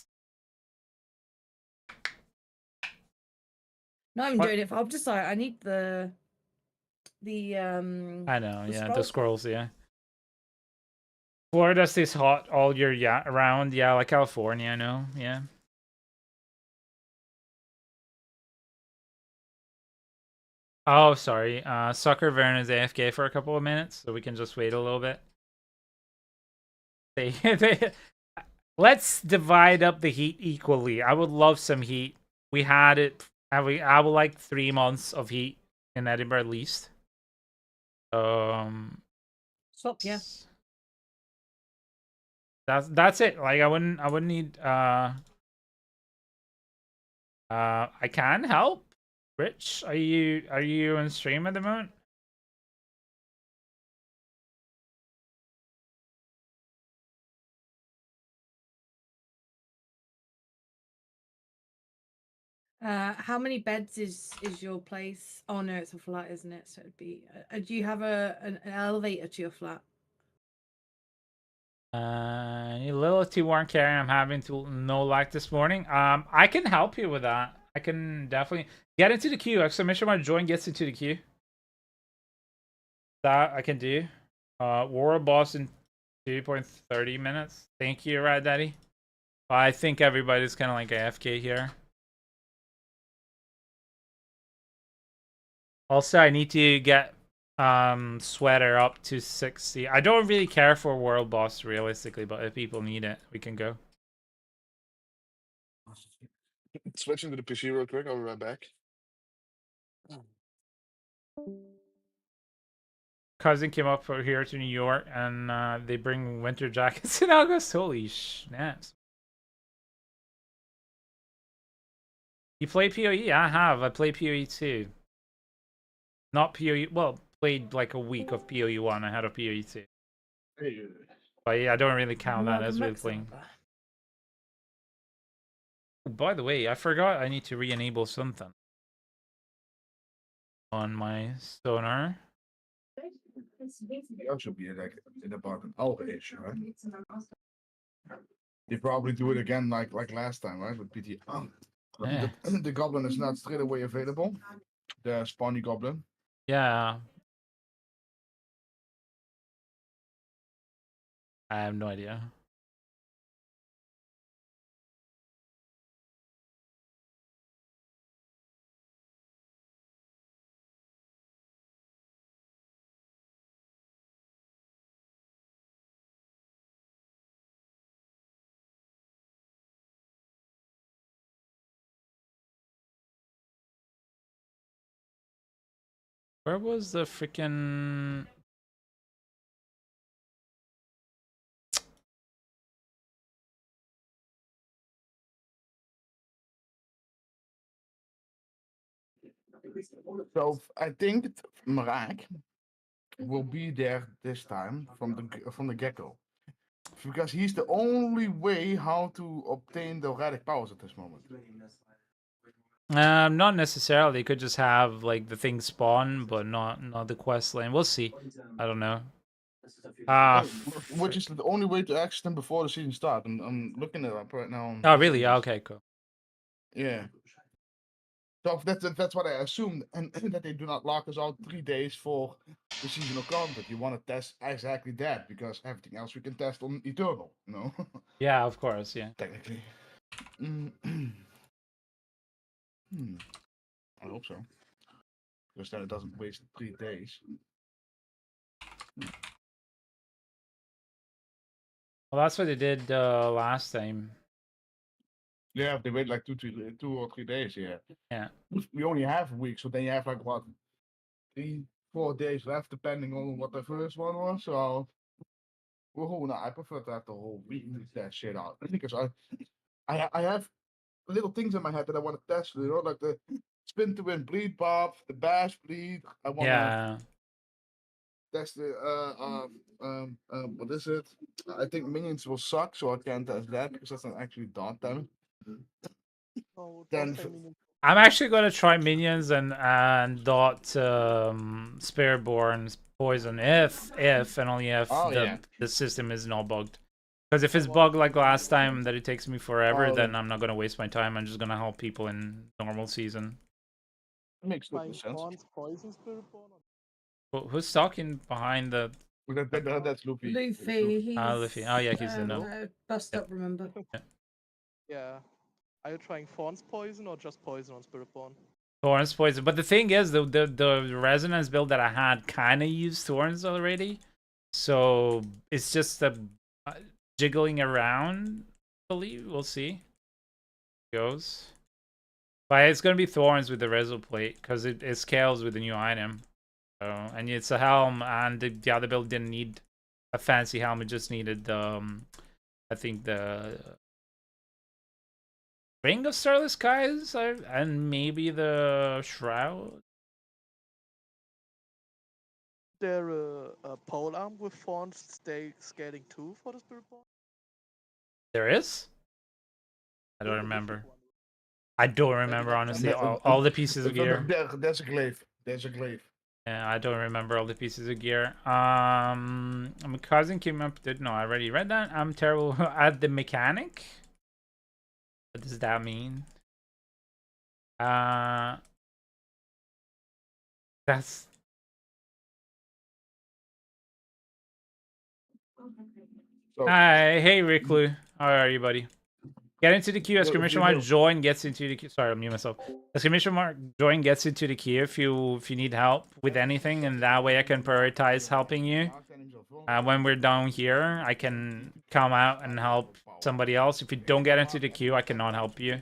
S2: Not even
S1: What?
S2: doing it for object site. I need the
S1: I know,
S2: the
S1: yeah, the
S2: scrolls.
S1: squirrels, yeah. Florida stays hot all year around, yeah, like California, I know, yeah. Oh, sorry. Sucker Vern is AFK for a couple of minutes, so we can just wait a little bit. Let's divide up the heat equally. I would love some heat. We had it. I would like 3 months of heat in Edinburgh at least.
S2: Swap, yeah.
S1: That's it. Like I wouldn't need I can help. Rich, are you on stream at the moment?
S2: How many beds is your place? Oh no, it's a flat, isn't it? So it'd be. Do you have an elevator to your flat?
S1: Lilith weren't carrying. I'm having to no luck this morning. I can help you with that. I can definitely get into the queue. Exclamation mark join gets into the queue. That I can do. War boss in 2.30 minutes. Thank you, Rad Daddy. I think everybody's kind of like AFK here. Also, I need to get sweater up to 60. I don't really care for world boss realistically, but if people need it, we can go.
S4: Switching to the PC real quick. I'll be right back.
S1: Cousin came up here to New York, and they bring winter jackets in August. Holy snaps! You play PoE? I have. I play PoE too. Not PoE. Well, played like a week of PoE 1. I had a PoE 2. But yeah, I don't really count that as really playing. Oh, by the way, I forgot I need to re-enable something on my sonar.
S4: They also be like in about an hour ish, right? You probably do it again like last time, right? With PT.
S1: Yeah.
S4: The goblin is not straight away available. The spawny goblin.
S1: Yeah. I have no idea. Where was the freaking...
S4: So I think Marak will be there this time from the get-go. Because he's the only way how to obtain the erratic powers at this moment.
S1: Not necessarily. They could just have like the thing spawn, but not the quest lane. We'll see. I don't know.
S4: Which is the only way to access them before the season starts. I'm looking it up right now.
S1: Oh, really? Okay, cool.
S4: Yeah. So that's what I assumed, and that they do not lock us out 3 days for the seasonal content. You want to test exactly that because everything else we can test on Eternal, you know?
S1: Yeah, of course, yeah.
S4: Technically. I hope so. Because then it doesn't waste 3 days.
S1: Well, that's what they did last time.
S4: Yeah, if they wait like 2 or 3 days, yeah.
S1: Yeah.
S4: We only have a week, so then you have like what 3-4 days left, depending on what the first one was. So, well, no, I prefer to have the whole week to test that shit out because I have little things in my head that I want to test. You know, like the spin to win bleed buff, the bash bleed. I want to test the what is it? I think minions will suck, so I can't test that because that's not actually dot damage.
S3: Oh,
S4: Then
S3: don't say minions.
S1: I'm actually gonna try minions and dot Spiritborn's poison if and only if the system is not bugged. Because if it's bugged like last time that it takes me forever, then I'm not gonna waste my time. I'm just gonna help people in normal season.
S4: Makes total sense.
S3: Poison Spiritborn.
S1: Who's talking behind the?
S4: That's Luffy.
S2: Luffy. He's,
S1: Luffy. Oh yeah, he's the no.
S2: Bust up, remember?
S3: Yeah. Are you trying Fawn's poison or just poison on Spiritborn?
S1: Thorns poison. But the thing is, the resonance build that I had kind of used thorns already, so it's just the jiggling around. I believe we'll see. Goes. But it's gonna be thorns with the reso plate because it scales with the new item. So, and it's a helm, and the other build didn't need a fancy helm. It just needed I think the Ring of Starless Skies and maybe the Shroud.
S3: There a pole arm with Fawn's scaling 2 for the Spiritborn?
S1: There is? I don't remember. I don't remember, honestly, all the pieces of gear.
S4: There's a glaive. There's a glaive.
S1: Yeah, I don't remember all the pieces of gear. My cousin came up. No, I already read that. I'm terrible at the mechanic. What does that mean? That's... Hi, hey Ricklu. How are you, buddy? Get into the queue.
S4: If
S1: Exclamation
S4: you
S1: mark
S4: will.
S1: join gets into the queue. Sorry, I'll mute myself. Exclamation mark join gets into the queue if you need help with anything, and that way I can prioritize helping you. When we're down here, I can come out and help somebody else. If you don't get into the queue, I cannot help you.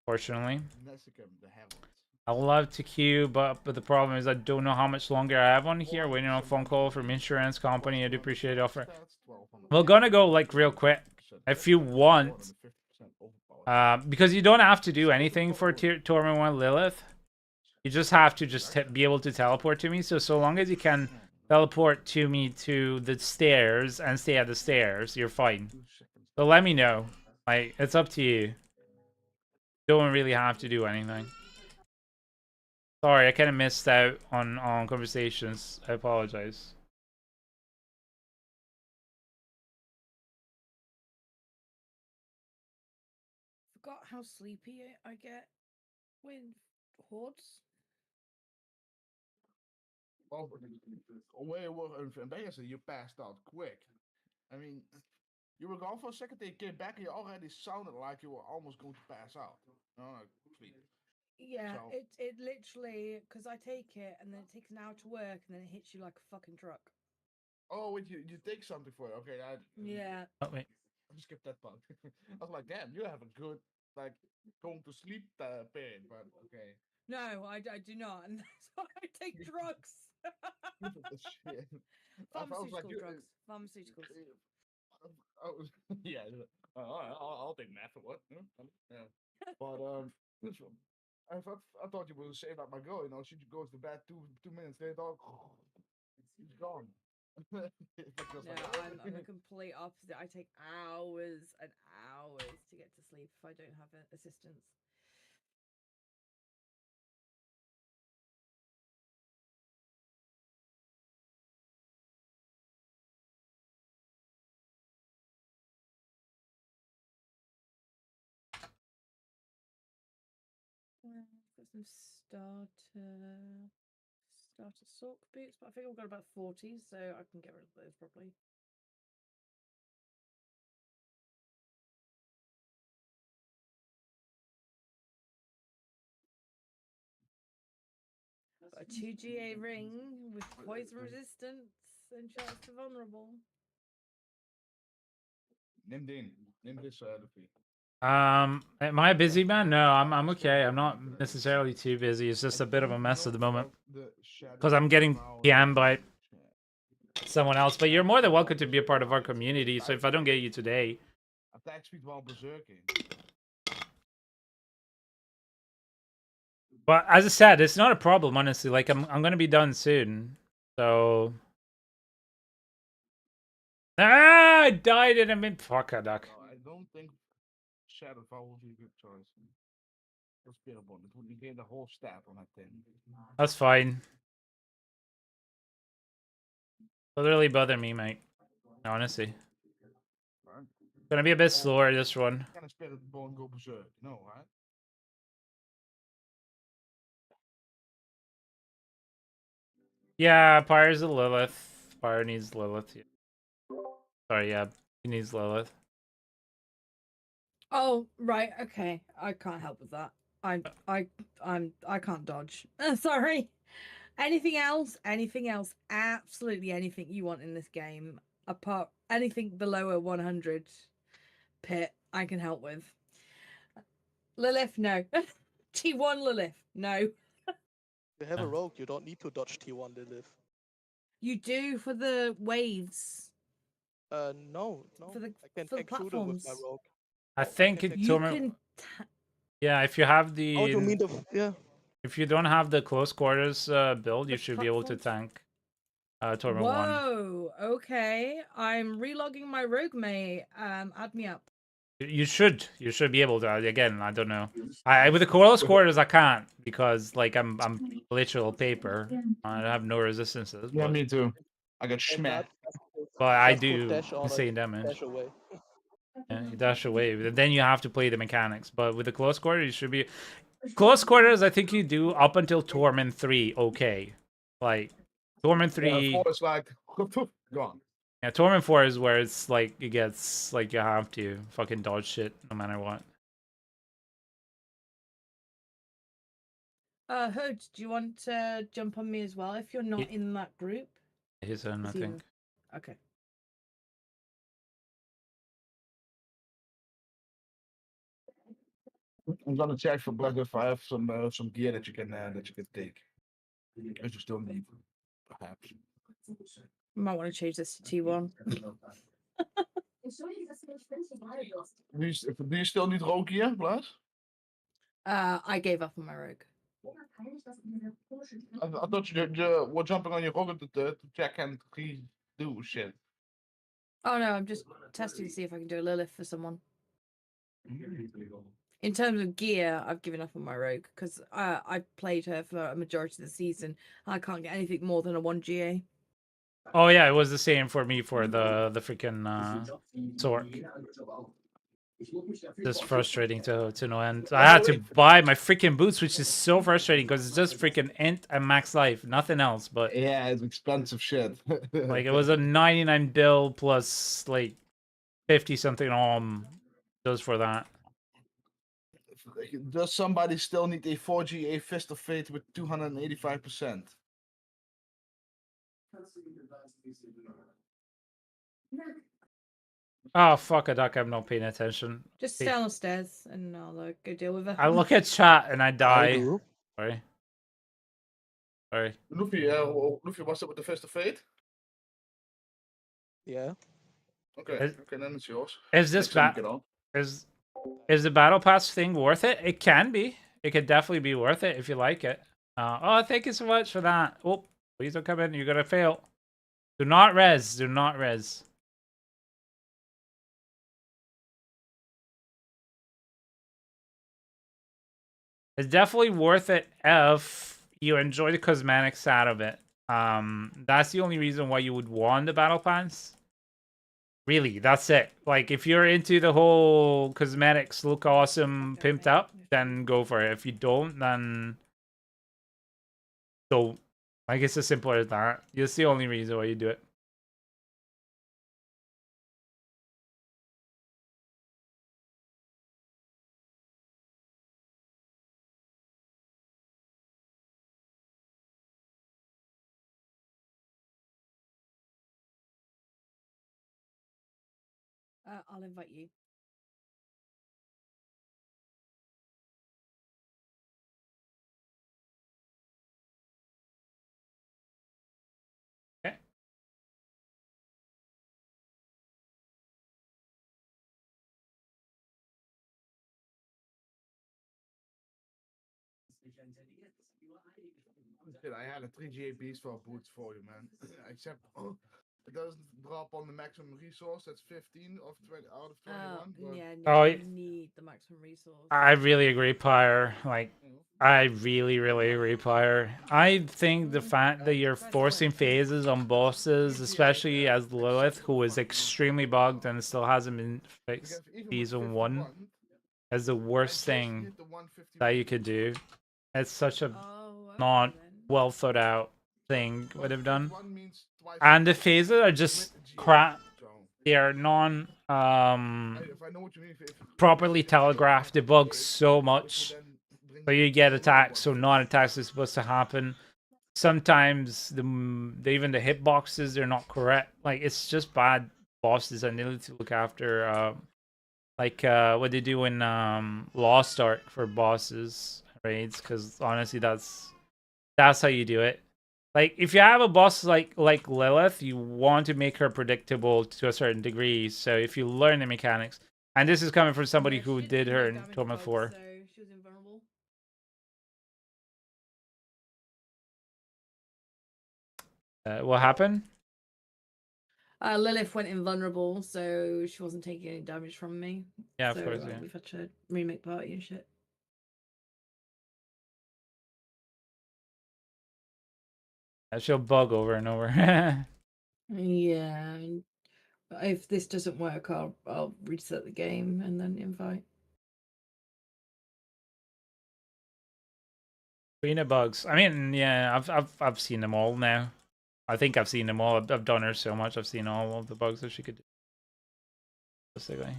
S1: Fortunately, I love to queue, but the problem is I don't know how much longer I have on here. Waiting on a phone call from insurance company. I do appreciate the offer. We're gonna go like real quick if you want. Because you don't have to do anything for Torment 1 Lilith. You just have to be able to teleport to me. So long as you can teleport to me to the stairs and stay at the stairs, you're fine. So let me know. Like, it's up to you. Don't really have to do anything. Sorry, I kind of missed out on conversations. I apologize.
S2: Forgot how sleepy I get with hordes.
S4: Well, when you were in Vegas, you passed out quick. I mean, you were gone for a second, then you came back, and you already sounded like you were almost going to pass out. No, sleep.
S2: Yeah,
S4: So-
S2: it literally, because I take it and then it takes an hour to work and then it hits you like a fucking truck.
S4: Oh, wait, you take something for it. Okay,
S2: Yeah.
S1: Oh, wait.
S4: I just skipped that part. I was like, damn, you have a good, like, going to sleep period, but okay.
S2: No, I do not, and that's why I take drugs.
S4: Shit.
S2: Pharmaceutical drugs. Pharmaceuticals.
S4: Yeah, I'll take meth or what? Yeah. But this one, I thought you would say about my girl. You know, she goes to bed 2 minutes later, she's gone.
S2: No, I'm the complete opposite. I take hours and hours to get to sleep if I don't have assistance. I've got some starter Sorc boots, but I think I've got about 40, so I can get rid of those probably. Got a 2 GA ring with poison resistance and chance to vulnerable.
S4: Neem this Luffy.
S1: Am I busy, man? No, I'm okay. I'm not necessarily too busy. It's just a bit of a mess at the moment because I'm getting PM'd by someone else. But you're more than welcome to be a part of our community. So if I don't get you today,
S4: attack speed while berserking.
S1: but as I said, it's not a problem, honestly. Like I'm gonna be done soon. So I died in a minute. Fuck a duck.
S4: I don't think Shadowfall would be a good choice. For Spirit Bond, it would negate the whole stat on that thing.
S1: That's fine. Doesn't really bother me, mate. Honestly,
S4: Right?
S1: gonna be a bit slower this one.
S4: Can a Spirit Bond go berserk? No, right?
S1: Yeah, Pyre's a Lilith. Pyre needs Lilith. Sorry, yeah, he needs Lilith.
S2: Oh, right, okay. I can't help with that. I can't dodge. Sorry. Anything else? Absolutely anything you want in this game. Apart anything below a 100 pit, I can help with. Lilith, no. T1 Lilith, no.
S3: You have a rogue, you don't need to dodge T1 Lilith.
S2: You do for the waves.
S3: No.
S2: For the
S3: I can
S2: for the
S3: tank through them with my
S2: platforms.
S3: rogue.
S1: I
S3: I
S1: think
S3: can
S1: it
S3: take
S2: You
S1: Torment.
S2: can
S1: Yeah, if you have the.
S3: Oh, you mean the yeah?
S1: If you don't have the close quarters build, you
S2: The
S1: should be able to
S2: platforms?
S1: tank Torment 1.
S2: Whoa, okay. I'm relogging my rogue mate. Add me up.
S1: You should be able to. Again, I don't know. I with the close quarters I can't because like I'm literal paper. I have no resistances.
S4: Yeah,
S1: But,
S4: me too. I got
S3: And that,
S4: schmacked.
S1: but I
S3: just put
S1: do
S3: dash on
S1: insane
S3: and
S1: damage.
S3: dash away.
S1: Yeah, you dash away. Then you have to play the mechanics. But with the close quarters, you should be close quarters. I think you do up until Torment 3. Okay, like Torment 3.
S4: Yeah, 4 is like gone.
S1: Yeah, Torment 4 is where it's like it gets like you have to fucking dodge shit no matter what.
S2: Hood, do you want to jump on me as well if you're not in that group?
S1: He's in, I
S2: Is he
S1: think.
S2: Okay.
S4: I'm gonna check for Black if I have some gear that you can take. If you still need, perhaps.
S2: Might want to change this to T1.
S4: Do you still need rogue gear, Blas?
S2: I gave up on my rogue.
S4: I thought you were jumping on your rogue to check and redo shit.
S2: Oh no, I'm just testing to see if I can do a Lilith for someone. In terms of gear, I've given up on my rogue because I played her for a majority of the season. I can't get anything more than a 1 GA.
S1: Oh yeah, it was the same for me for the freaking Sorc. Just frustrating to no end. I had to buy my freaking boots, which is so frustrating because it's just freaking int and max life, nothing else. But
S4: yeah, it's expensive shit.
S1: like it was a 99 bill plus like 50 something just for that.
S4: Does somebody still need a 4GA Fist of Fate with 285%?
S1: Oh fuck a duck! I'm not paying attention.
S2: Just stay on the stairs and I'll go deal with her.
S1: I look at chat and I die.
S3: do.
S1: Sorry. Sorry.
S4: Luffy, what's up with the Fist of Fate?
S3: Yeah.
S4: Okay, okay, then it's yours.
S1: Is this is the battle pass thing worth it? It can be. It could definitely be worth it if you like it. Oh, thank you so much for that. Oh, please don't come in. You're gonna fail. Do not res. Do not res. It's definitely worth it if you enjoy the cosmetics out of it. That's the only reason why you would want the battle pass. Really, that's it. Like, if you're into the whole cosmetics look awesome, pimped up, then go for it. If you don't, then don't. Like, it's as simple as that. That's the only reason why you do it.
S2: I'll invite you.
S1: Okay.
S4: I had a 3GA beast for boots for you, man. Except it doesn't drop on the maximum resource. That's 15 of 20 out of 21. But...
S2: Yeah,
S1: Oh,
S2: you need the maximum resource.
S1: I really agree, Pyre. Like, I really, really agree, Pyre. I think the fact that you're forcing phases on bosses, especially as Lilith, who is extremely bugged and still hasn't been fixed season 1, is the worst thing that you could do. It's such a not well thought out thing what they've done. And the phases are just crap. They are properly telegraphed. They bug so much. So you get attacks, so non-attacks is supposed to happen. Sometimes even the hitboxes they're not correct. Like, it's just bad bosses and they need to look after what they do in Lost Ark for bosses raids, because honestly that's how you do it. Like, if you have a boss like Lilith, you want to make her predictable to a certain degree. So if you learn the mechanics, and this is coming from somebody who did her in Torment 4.
S2: So she was invulnerable.
S1: What happened?
S2: Lilith went invulnerable, so she wasn't taking any damage from me.
S1: Yeah,
S2: so,
S1: of course, yeah.
S2: We've had to remake party and shit.
S1: She'll bug over and over.
S2: Yeah. If this doesn't work, I'll reset the game and then invite.
S1: Queen of bugs. I mean, yeah, I've seen them all now. I think I've seen them all. I've done her so much. I've seen all of the bugs that she could do. Basically.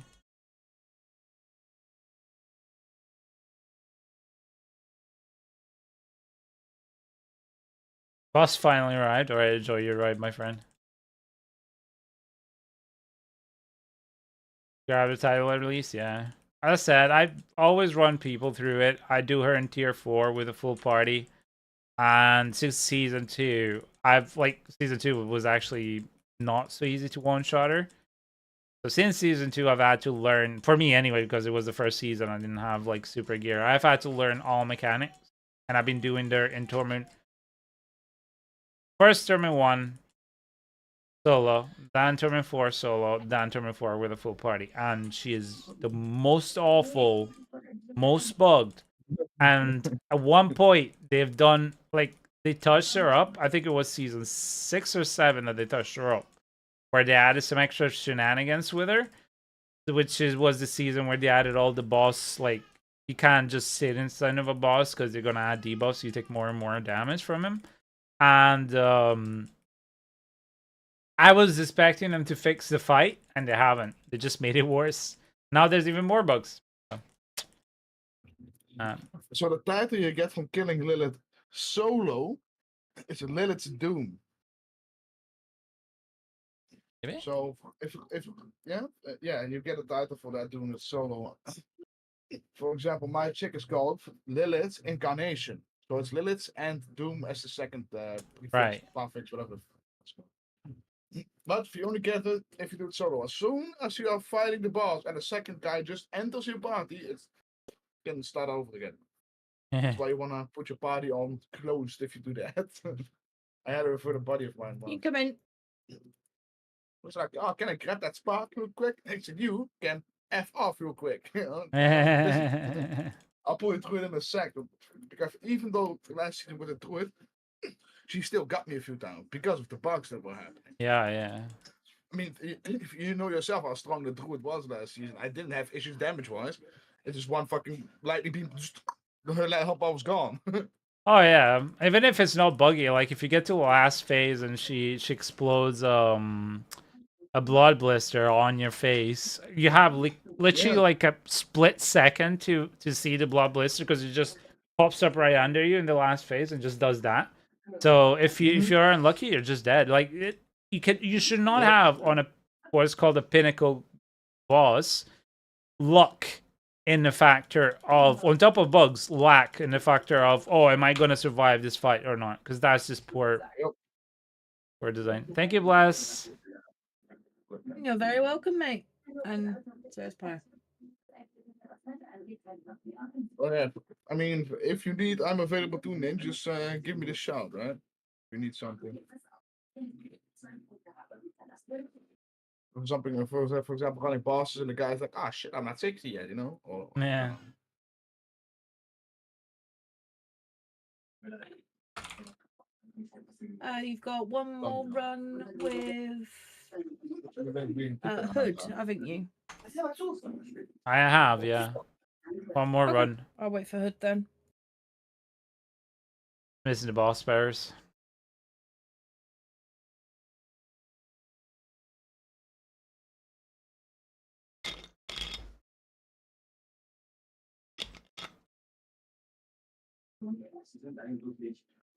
S1: Bus finally arrived. Alright, enjoy your ride, my friend. Grab the title at least, yeah. As I said, I always run people through it. I do her in tier 4 with a full party. And since season 2, season 2 was actually not so easy to one-shot her. So since season 2, I've had to learn, for me anyway, because it was the first season, I didn't have like super gear. I've had to learn all mechanics. And I've been doing there in tournament. First tournament 1, solo, then tournament 4 solo, then tournament 4 with a full party. And she is the most awful, most bugged. And at one point, they've done, like, they touched her up. I think it was season 6 or 7 that they touched her up. Where they added some extra shenanigans with her. Which was the season where they added all the boss, like, you can't just sit inside of a boss because they're going to add debuffs, so you take more and more damage from him. And I was expecting them to fix the fight, and they haven't. They just made it worse. Now there's even more bugs.
S4: So the title you get from killing Lilith solo is Lilith's Doom.
S1: Maybe?
S4: So if yeah, and you get a title for that doing it solo. For example, my chick is called Lilith's Incarnation. So it's Lilith's and Doom as the second
S1: Right.
S4: prefix, whatever. But you only get it if you do it solo. As soon as you are fighting the boss and the second guy just enters your party, it can start over again. That's why you wanna put your party on closed if you do that. I had it for a buddy of mine.
S2: You come in.
S4: Was like, oh, can I grab that spark real quick? I said, you can F off real quick. I'll pull it through it in a sec. Because even though last season with a druid, she still got me a few times because of the bugs that were happening.
S1: Yeah.
S4: I mean, if you know yourself how strong the druid was last season, I didn't have issues damage-wise. It's just one fucking lightning beam, just her help, I was gone.
S1: Oh yeah, even if it's not buggy, like if you get to the last phase and she explodes a blood blister on your face, you have literally like a split second to see the blood blister because it just pops up right under you in the last phase and just does that. So if you're unlucky, you're just dead. Like you should not have on a what's called a pinnacle boss luck in the factor of, on top of bugs, lack in the factor of, oh, am I going to survive this fight or not? Because that's just poor design. Thank you, Bless.
S2: You're very welcome, mate. And so is Pie.
S4: Oh yeah, I mean, if you need, I'm available too, Nin. Just give me the shout, right? If you need something. For example, running bosses and the guy's like, ah, shit, I'm not 60 yet, you know? Or,
S1: Yeah.
S2: You've got one more run with Hood, haven't you?
S1: I have, yeah. One more
S2: Okay.
S1: run.
S2: I'll wait for Hood then.
S1: Missing the boss bears.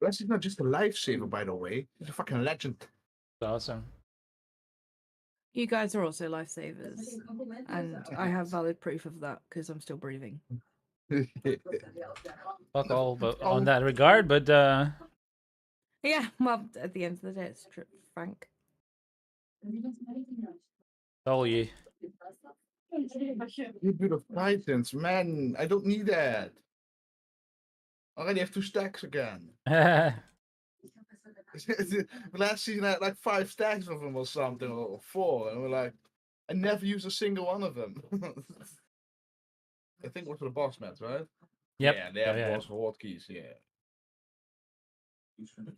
S4: Bless is not just a lifesaver, by the way. He's a fucking legend.
S1: It's awesome.
S2: You guys are also lifesavers, and I have valid proof of that because I'm still breathing.
S1: Fuck all but on that regard, but
S2: Yeah, well, at the end of the day, it's Frank.
S1: all you.
S4: You bit of Titans, man. I don't need that. I already have 2 stacks again. Last season I had like 5 stacks of them or something, or 4, and we're like, I never used a single one of them. I think it was for the boss mats, right?
S1: Yep.
S4: Yeah, they have boss hotkeys, yeah.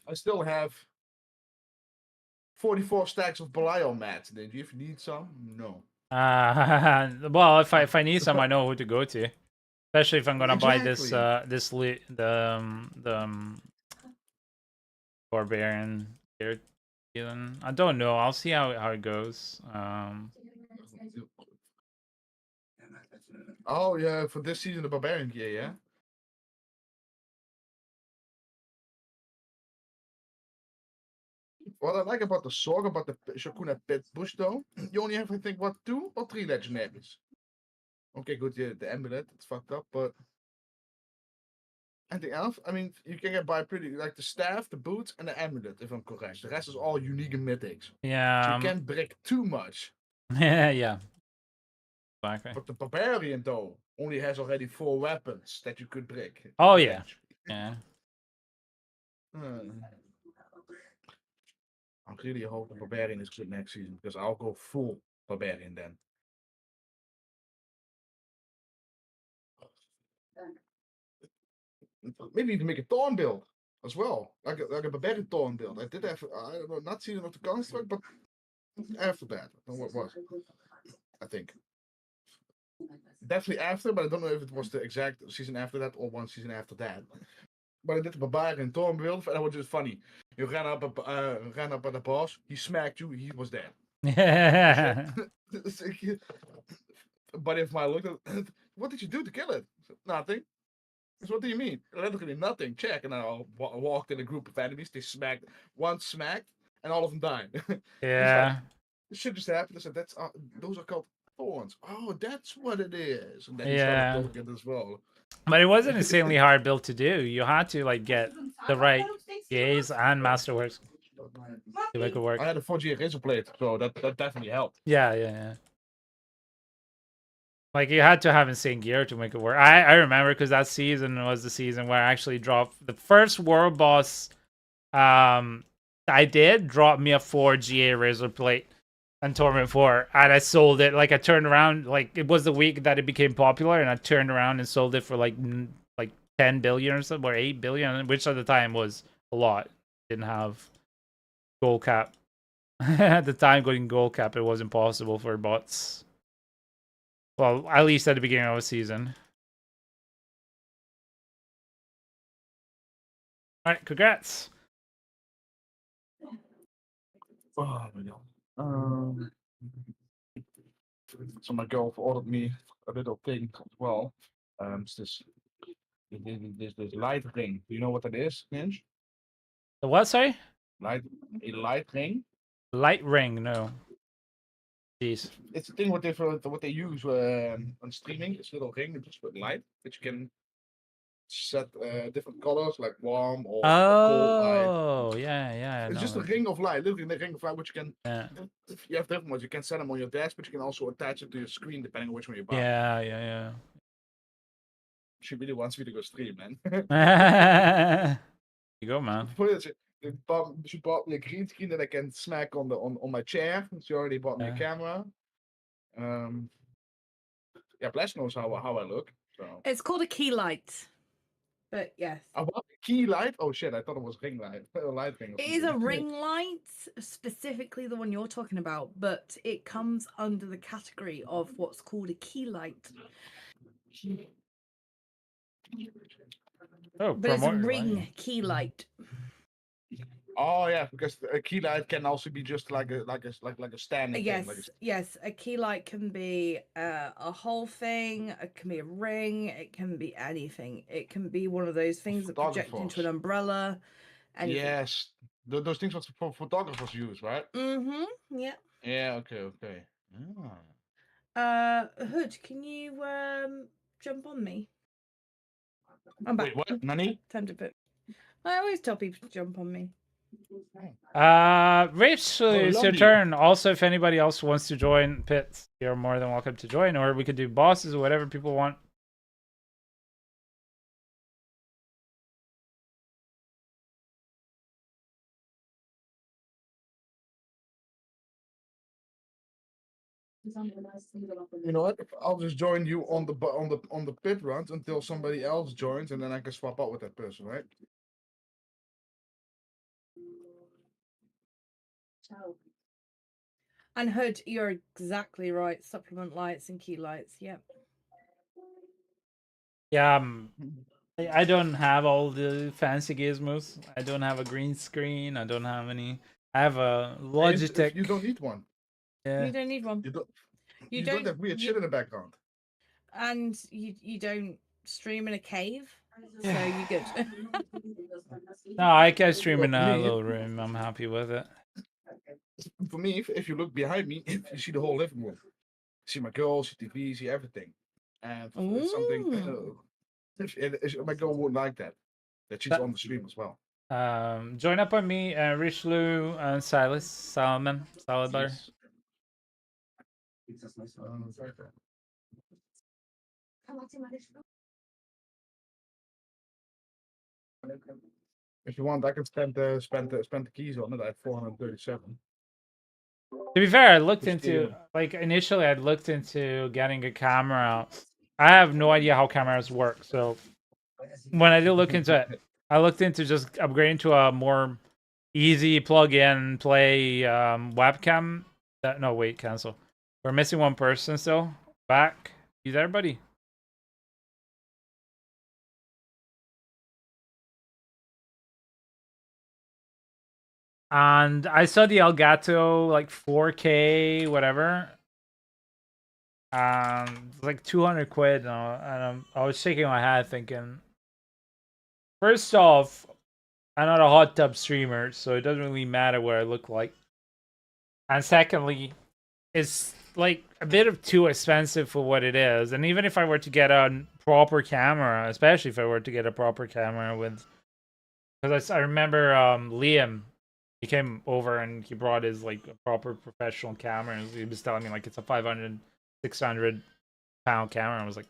S4: I still have 44 stacks of Belial mats. Did you need some? No.
S1: Well, if I need some, I know who to go to. Especially if I'm gonna buy this the barbarian here. season. I don't know. I'll see how it goes.
S4: Oh yeah, for this season the Barbarian gear, yeah. What I like about the Sorc, about the Shakuna Pit Bush though, you only have I think what 2 or 3 legendaries. Okay, good, yeah, the amulet, it's fucked up, but anything else? I mean, you can get by pretty like the staff, the boots, and the amulet, if I'm correct. The rest is all unique and mythics. So
S1: Yeah.
S4: you can't break too much.
S1: Yeah. Exactly.
S4: But the Barbarian though only has already 4 weapons that you could break.
S1: Oh yeah. Yeah.
S4: I really hope the Barbarian is good next season because I'll go full Barbarian then. Maybe even make a Thorn build as well, like a Barbarian Thorn build. I did have, I don't know, not season of the construct, but after that, I don't know what was. I think definitely after, but I don't know if it was the exact season after that or one season after that. But I did the Barbarian Thorn build, and that was just funny. You ran up at the boss, he smacked you, he was dead.
S1: Yeah.
S4: Buddy of mine looked at, what did you do to kill it? Nothing. So what do you mean? Literally nothing. Check. And I walked in a group of enemies. They smacked. One smacked, and all of them died.
S1: Yeah.
S4: This shit just happened. I said, "That's those are called thorns." Oh, that's what it is. And then he
S1: Yeah.
S4: started building it as well.
S1: But it wasn't insanely hard build to do. You had to like get the right gaze and masterworks to make it work.
S4: I had a 4G razor blade, so that definitely helped.
S1: Yeah, yeah, yeah. Like you had to have insane gear to make it work. I remember because that season was the season where I actually dropped the first world boss. I did drop me a 4GA razor plate and Torment 4, and I sold it. Like I turned around, like it was the week that it became popular, and I turned around and sold it for like 10 billion or something, or 8 billion, which at the time was a lot. Didn't have gold cap. At the time, going gold cap, it was impossible for bots. Well, at least at the beginning of a season. Alright, congrats.
S4: Oh my god. So my girl ordered me a little thing as well. It's this light ring. Do you know what that is, Ninja?
S1: The what, sorry?
S4: A light ring.
S1: Light ring, no. Jeez.
S4: It's a thing what they use on streaming. It's a little ring just with light that you can set different colors like warm or cold light.
S1: Oh, yeah.
S4: It's just a ring of light, literally a ring of light which you can.
S1: Yeah.
S4: You have different ones. You can set them on your desk, but you can also attach it to your screen depending on which one you buy.
S1: Yeah.
S4: She really wants me to go stream, man.
S1: You go, man.
S4: She bought me a green screen that I can smack on my chair. She already bought me a camera. Yeah, Bless knows how I look. So.
S2: It's called a key light. But yes.
S4: I bought a key light. Oh shit! I thought it was ring light. A light ring.
S2: It is a ring light, specifically the one you're talking about, but it comes under the category of what's called a key light.
S1: Oh,
S2: but it's a ring key light.
S4: Oh yeah, because a key light can also be just like a standing
S2: yes,
S4: thing.
S2: Yes, a key light can be a whole thing. It can be a ring. It can be anything. It can be one of those things that project into an umbrella. Anything.
S4: Yes, those things what photographers use, right?
S2: Mm-hmm. Yeah.
S4: Yeah. Okay.
S2: Hood, can you jump on me? I'm back.
S4: Wait, what? Nani?
S2: Time to put. I always tell people to jump on me.
S1: Rich, it's your turn. Also, if anybody else wants to join Pits, you're more than welcome to join, or we could do bosses or whatever people want.
S4: You know what? I'll just join you on the pit runs until somebody else joins, and then I can swap out with that person, right?
S2: And Hood, you're exactly right. Supplement lights and key lights. Yep.
S1: Yeah, I don't have all the fancy gizmos. I don't have a green screen. I don't have any. I have a Logitech.
S4: You don't need one.
S1: Yeah.
S2: You don't need one.
S4: You don't have weird shit in the background.
S2: And you don't stream in a cave, so you good.
S1: No, I can stream
S4: Well,
S1: in
S4: for
S1: a
S4: me-
S1: little room. I'm happy with it.
S4: For me, if you look behind me, you see the whole living room. See my girl, see TV, see everything. And it's something. My girl wouldn't like that. That she's on the stream as well.
S1: Join up on me, Richelieu and Silas, Salad Butter.
S4: If you want, I can spend the keys on it. I have 437.
S1: To be fair, I looked
S4: Which
S1: into
S4: deal?
S1: like initially I'd looked into getting a camera. I have no idea how cameras work, so when I did look into it, I looked into just upgrading to a more easy plug-in play webcam. No, wait, cancel. We're missing one person still. Back. You there, buddy? And I saw the Elgato like 4K whatever. It's like 200 quid now, and I was shaking my head thinking, first off, I'm not a hot tub streamer, so it doesn't really matter what I look like. And secondly, it's like a bit of too expensive for what it is. And even if I were to get a proper camera, especially if I were to get a proper camera with, because I remember Liam, he came over and he brought his like a proper professional camera, and he was telling me like it's a 500, 600 pound camera. I was like,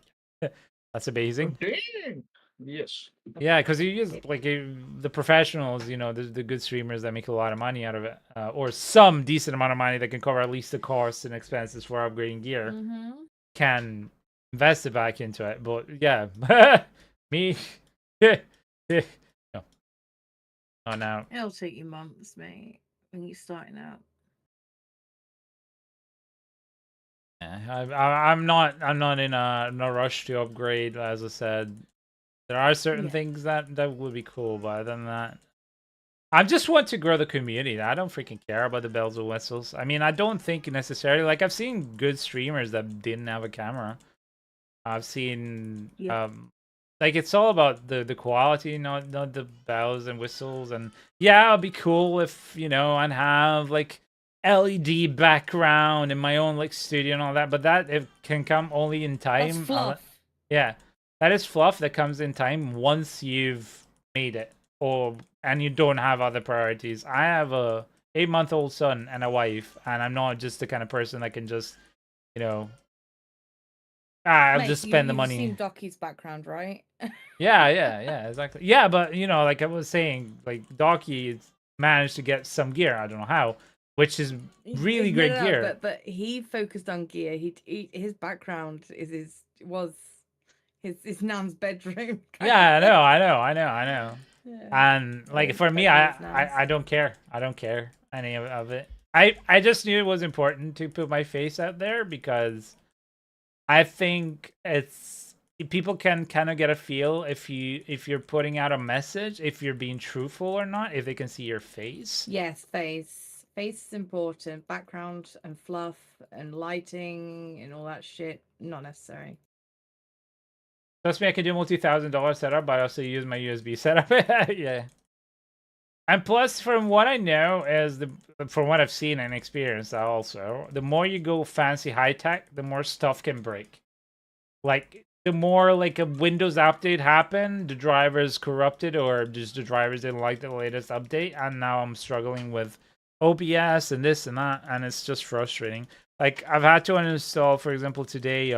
S1: that's amazing.
S4: Dang. Yes.
S1: Yeah, because you use like the professionals, you know, the good streamers that make a lot of money out of it, or some decent amount of money that can cover at least the costs and expenses for upgrading gear, can invest it back into it. But yeah, me, no, oh no.
S2: It'll take you months, mate, when you're starting out.
S1: Yeah, I'm not in a no rush to upgrade. As I said, there are certain things that would be cool, but other than that, I just want to grow the community. I don't freaking care about the bells and whistles. I mean, I don't think necessarily, like, I've seen good streamers that didn't have a camera. I've seen like, it's all about the quality, not the bells and whistles. And yeah, it'd be cool if, you know, I'd have like LED background in my own like studio and all that, but that it can come only in time.
S2: That's fluff.
S1: Yeah, that is fluff that comes in time once you've made it, and you don't have other priorities. I have a 8-month-old son and a wife, and I'm not just the kind of person that can just, you know, I'll
S2: Mate,
S1: just spend the
S2: you've
S1: money.
S2: seen Docky's background, right?
S1: Yeah, exactly. Yeah, but you know, like I was saying, like Docky managed to get some gear. I don't know how, which is really great gear.
S2: But he focused on gear. His background was his nan's bedroom.
S1: Yeah, I know.
S2: Yeah.
S1: And like
S2: his
S1: for me,
S2: bedroom's nice.
S1: I don't care. I don't care any of it. I just knew it was important to put my face out there because I think people can kind of get a feel if you're putting out a message, if you're being truthful or not, if they can see your face.
S2: Yes, face is important. Background and fluff and lighting and all that shit, not necessary.
S1: Trust me, I can do a multi-$1,000 setup, but I also use my USB setup. Yeah. And plus, from what I know, from what I've seen and experienced also, the more you go fancy high-tech, the more stuff can break. Like, the more like a Windows update happened, the drivers corrupted, or just the drivers didn't like the latest update, and now I'm struggling with OBS and this and that, and it's just frustrating. Like, I've had to uninstall, for example, today,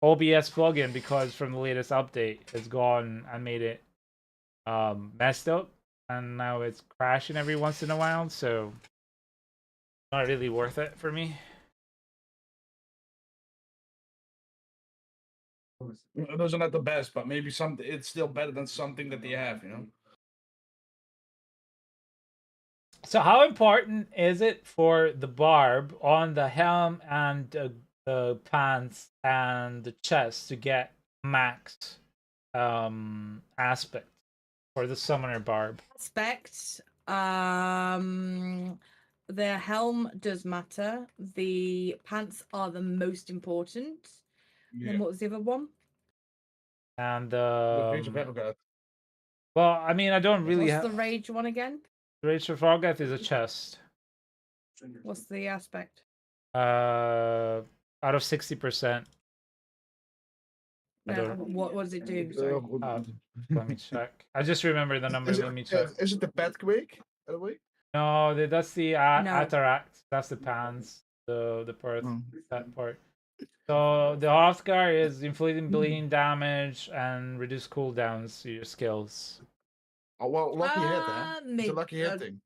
S1: OBS plugin because from the latest update, it's gone and made it messed up, and now it's crashing every once in a while, so not really worth it for me.
S4: Those are not the best, but maybe it's still better than something that they have, you know.
S1: So how important is it for the barb on the helm and the pants and the chest to get max aspect for the summoner barb?
S2: Aspect, The helm does matter. The pants are the most important.
S4: Yeah.
S2: Then what was the other one?
S1: And
S4: The Rage of Edelgard.
S1: well, I mean, I don't really
S2: What's
S1: have
S2: the rage one again?
S1: Rage of Argath is a chest.
S2: What's the aspect?
S1: Out of 60%. I
S2: No,
S1: don't.
S2: what does it do? Sorry.
S1: Let me check. I just remember the number. Let me check.
S4: Is it the Bad Quake? By the way?
S1: No, that's the
S2: No.
S1: Ataract. That's the pants. The part,
S4: Oh.
S1: that part. So the Hrothgar is inflicting bleeding damage and reduce cooldowns to your skills.
S4: Oh, well, lucky hit, huh? It's a
S2: Mid-
S4: lucky hit thing.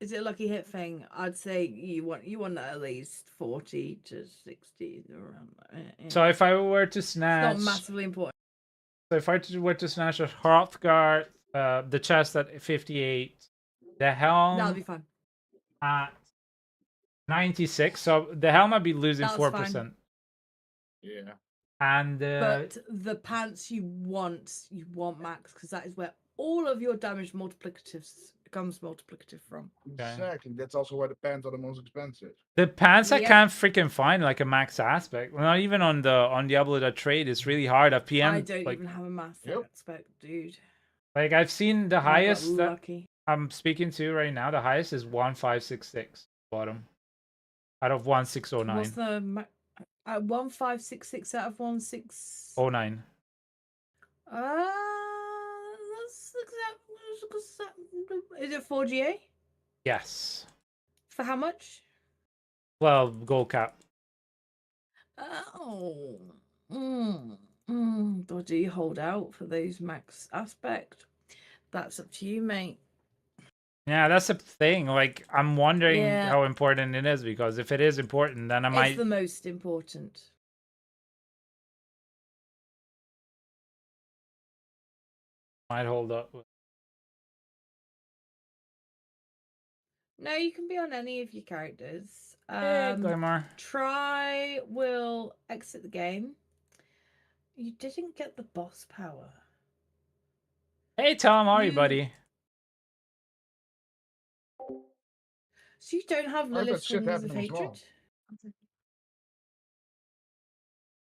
S2: Is it a lucky hit thing? I'd say you want at least 40 to 60 around. Yeah.
S1: So if I were to
S2: It's
S1: snatch,
S2: not massively important.
S1: so if I were to snatch a Hrothgar, the chest at 58, the helm
S2: That'll be fun.
S1: at 96. So the helm might be losing
S2: That's
S1: 4%.
S2: fine.
S4: Yeah.
S1: And
S2: But the pants you want max, because that is where all of your damage multiplicatives becomes multiplicative from.
S4: Exactly. That's also why the pants are the most expensive.
S1: the pants I
S2: Yep.
S1: can't freaking find like a max aspect. Not even on Diablo that trade. It's really hard. A PM
S2: I don't
S1: like,
S2: even have a mass
S4: Yep.
S2: aspect, dude.
S1: like I've seen the
S2: I got
S1: highest that
S2: lucky.
S1: I'm speaking to right now. The highest is 1566 bottom out of 1609.
S2: What's the 1566 out of 16?
S1: 09.
S2: That's exactly. Is it 4GA?
S1: Yes.
S2: For how much?
S1: Well, gold cap.
S2: Oh. Or do you hold out for those max aspect? That's up to you, mate.
S1: Yeah, that's the thing. Like I'm wondering
S2: Yeah.
S1: how important it is, because if it is important, then I
S2: It's
S1: might
S2: the most important.
S1: hold up.
S2: No, you can be on any of your characters.
S1: Hey, Glamour.
S2: Try will exit the game. You didn't get the boss power.
S1: Hey Tom, how are you, buddy?
S2: So you don't have
S4: I thought
S2: Lilith's
S4: shit
S2: Wings of
S4: happening as well.
S2: Hatred?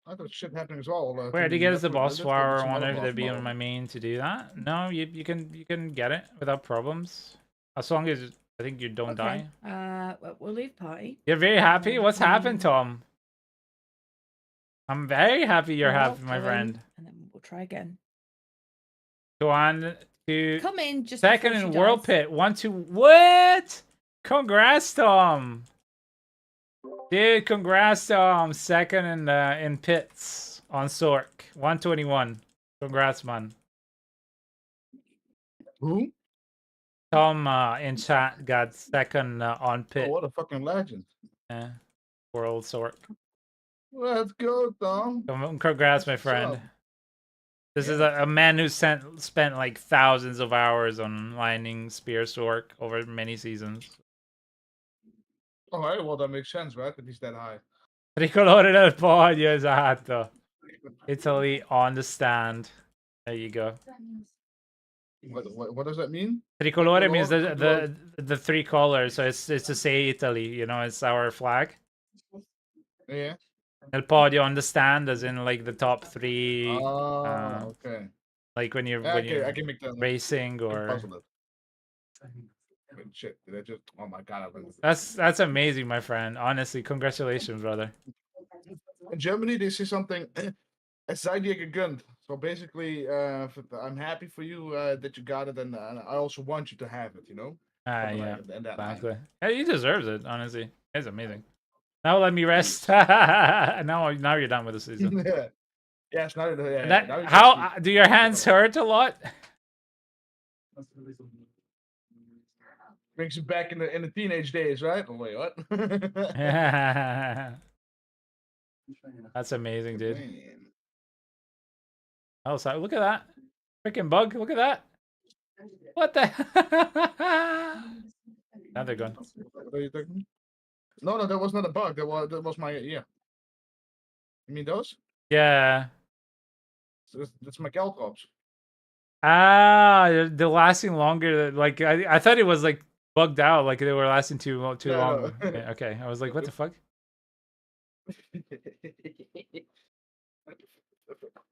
S4: I thought shit happening as well.
S1: Where to get us the boss
S4: Let's
S1: flower?
S4: get
S1: I
S4: some
S1: wonder
S4: other
S1: if
S4: boss
S1: they'd be on
S4: flower.
S1: my main to do that. No, you can get it without problems, as long as I think you don't die.
S2: Well, we'll leave party.
S1: You're very happy. What's happened, Tom? I'm very happy you're
S2: Well,
S1: happy, my
S2: go
S1: friend.
S2: in, and then we'll try again.
S1: Go on to
S2: Come in just
S1: second
S2: before
S1: in
S2: she
S1: World
S2: dies.
S1: Pit. 1-2. What? Congrats, Tom. Dude, congrats, Tom. Second in pits on Sorc. 121. Congrats, man.
S4: Who?
S1: Tom in chat got second on
S4: Oh,
S1: pit.
S4: what a fucking legend.
S1: World Sorc.
S4: Let's go, Tom.
S1: Congrats, my
S4: What's
S1: friend.
S4: up?
S1: This is a man who spent like thousands of hours on lining Spear Sorc over many seasons.
S4: All right, well that makes sense, right? That he's that high.
S1: Tricolore del podio, esatto. Italy on the stand. There you go.
S4: What does that mean?
S1: Tricolore means
S4: Tricolore?
S1: the three colors, so it's to say Italy. You know, it's our flag.
S4: Yeah.
S1: El podio on the stand, as in like the top three.
S4: Oh, okay.
S1: Like when you're
S4: I can make that
S1: racing or.
S4: puzzle it. Wait, shit, did I just? Oh my god!
S1: That's amazing, my friend. Honestly, congratulations, brother.
S4: In Germany, they say something. Es sei dir gegönnt. So basically, I'm happy for you that you got it, and I also want you to have it. You know. Something
S1: Yeah,
S4: like that
S1: exactly.
S4: line.
S1: Yeah, he deserves it. Honestly, it's amazing. Now let me rest. now you're done with the season.
S4: Yes, now,
S1: That,
S4: now you
S1: how
S4: can sleep.
S1: do your hands hurt a lot?
S4: Brings you back in the teenage days, right? Oh wait, what?
S1: That's amazing, dude.
S4: Man.
S1: Oh, so look at that. Freaking bug. Look at that. What the? Now they're gone.
S4: What are you talking? No, that was not a bug. That was my You mean those?
S1: Yeah.
S4: That's my Caltrops.
S1: Ah, they're lasting longer. Like I thought it was like bugged out, like they were lasting too
S4: No,
S1: long.
S4: no.
S1: Yeah, okay, I was like, what the fuck?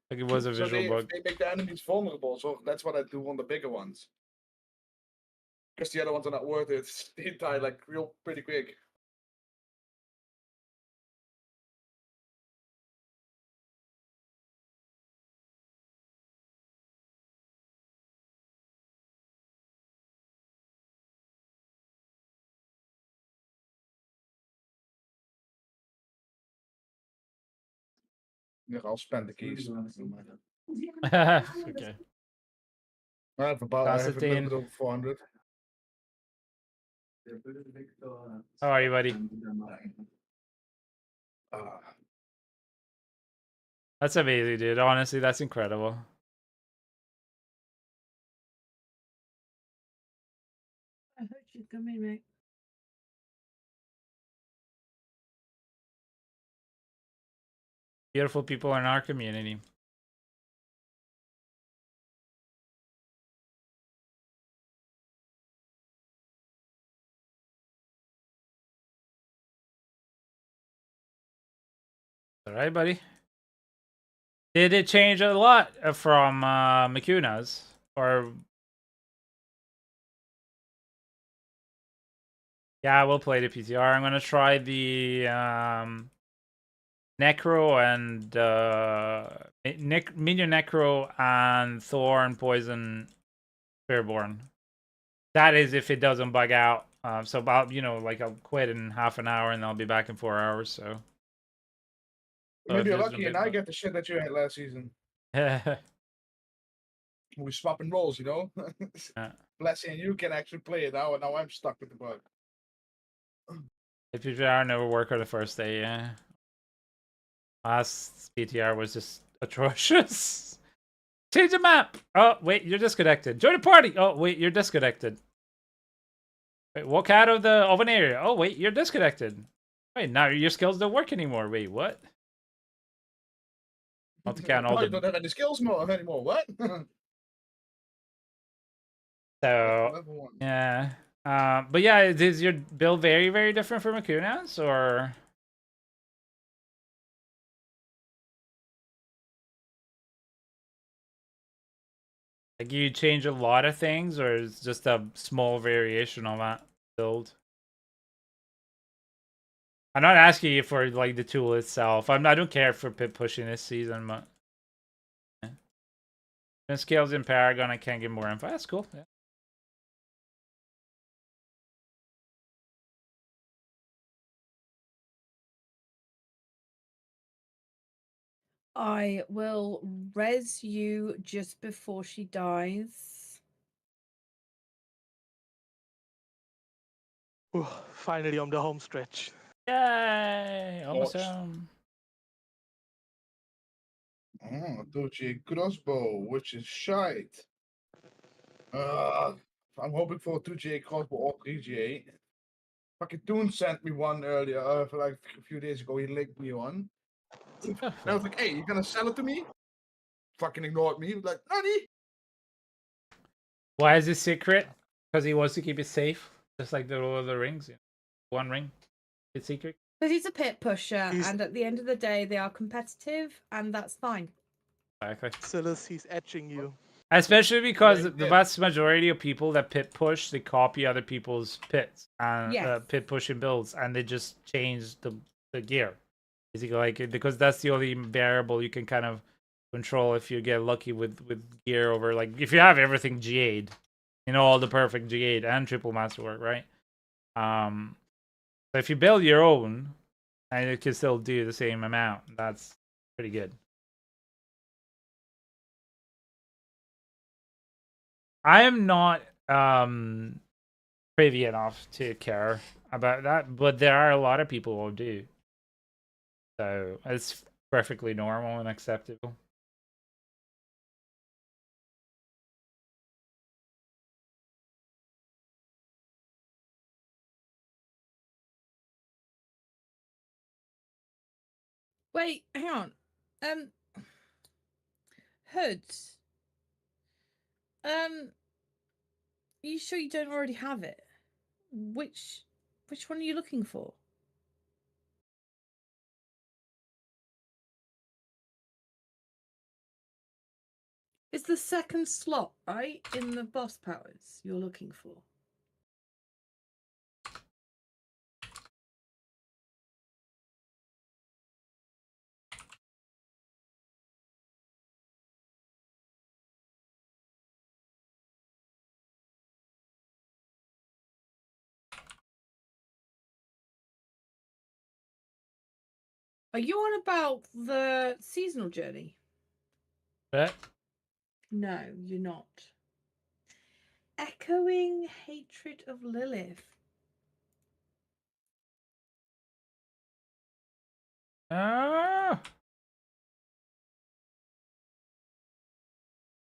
S1: Like it was a
S4: So
S1: visual bug.
S4: they make the enemies vulnerable, so that's what I do on the bigger ones. Because the other ones are not worth it. They die like real pretty quick. Yeah, I'll spend the keys.
S1: Okay.
S4: I have a little
S1: Constantine,
S4: bit over 400.
S1: how are you, buddy?
S4: Ah,
S1: That's amazing, dude. Honestly, that's incredible.
S2: I heard you coming, mate.
S1: Beautiful people in our community. All right, buddy. Did it change a lot from Macuna's? Or yeah, we'll play the PTR. I'm gonna try the Necro and Minion Necro and Thorn Poison Spearborn. That is if it doesn't bug out. So about like I'll quit in half an hour and I'll be back in 4 hours. So
S4: maybe you're
S1: there's a
S4: lucky and
S1: big
S4: I
S1: bug.
S4: get the shit that you had last season.
S1: Yeah.
S4: We swapping roles, you know? Blessing, and you can actually play it now, and now I'm stuck with the bug.
S1: If PTR never work on the first day, yeah. Last PTR was just atrocious. Change the map. Oh wait, you're disconnected. Join the party. Oh wait, you're disconnected. Wait, walk out of an area. Oh wait, you're disconnected. Wait, now your skills don't work anymore. Wait, what? Multi-count all
S4: I
S1: the
S4: don't have any skills anymore. What?
S1: so
S4: Level 1.
S1: yeah. But yeah, is your build very, very different from Akuna's, or like you change a lot of things, or it's just a small variation on that build? I'm not asking you for like the tool itself. I don't care for pit pushing this season, but yeah. And scales in Paragon, I can't get more info. That's cool. Yeah.
S2: I will res you just before she dies.
S3: Finally on the home stretch.
S1: Yay! Almost
S4: Torch.
S1: home.
S4: Oh, 2G crossbow, which is shite. I'm hoping for a 2G crossbow or 3G. Fucking Toon sent me one earlier, for like a few days ago. He linked me one. And I was like, hey, you gonna sell it to me? Fucking ignored me. He was like, Nani?
S1: Why is it secret? Because he wants to keep it safe, just like the Lord of the Rings. One ring, it's secret.
S2: Because he's a pit pusher, and at the end of the day, they are competitive, and that's fine.
S1: Exactly.
S3: Silas, he's etching you.
S1: Especially because
S4: Yeah,
S1: the vast majority of people that pit push, they copy other people's pits and
S2: Yes.
S1: pit pushing builds, and they just change the gear. Basically, like because that's the only variable you can kind of control if you get lucky with gear over. Like if you have everything G8'd, all the perfect G8 and triple masterwork, right? So if you build your own, and it can still do the same amount, that's pretty good. I am not privy enough to care about that, but there are a lot of people who do. So it's perfectly normal and acceptable.
S2: Wait, hang on. Hoods. you sure you don't already have it? Which one are you looking for? It's the second slot, right, in the boss powers you're looking for. Are you on about the seasonal journey?
S1: But
S2: No, you're not. Echoing hatred of Lilith.
S1: I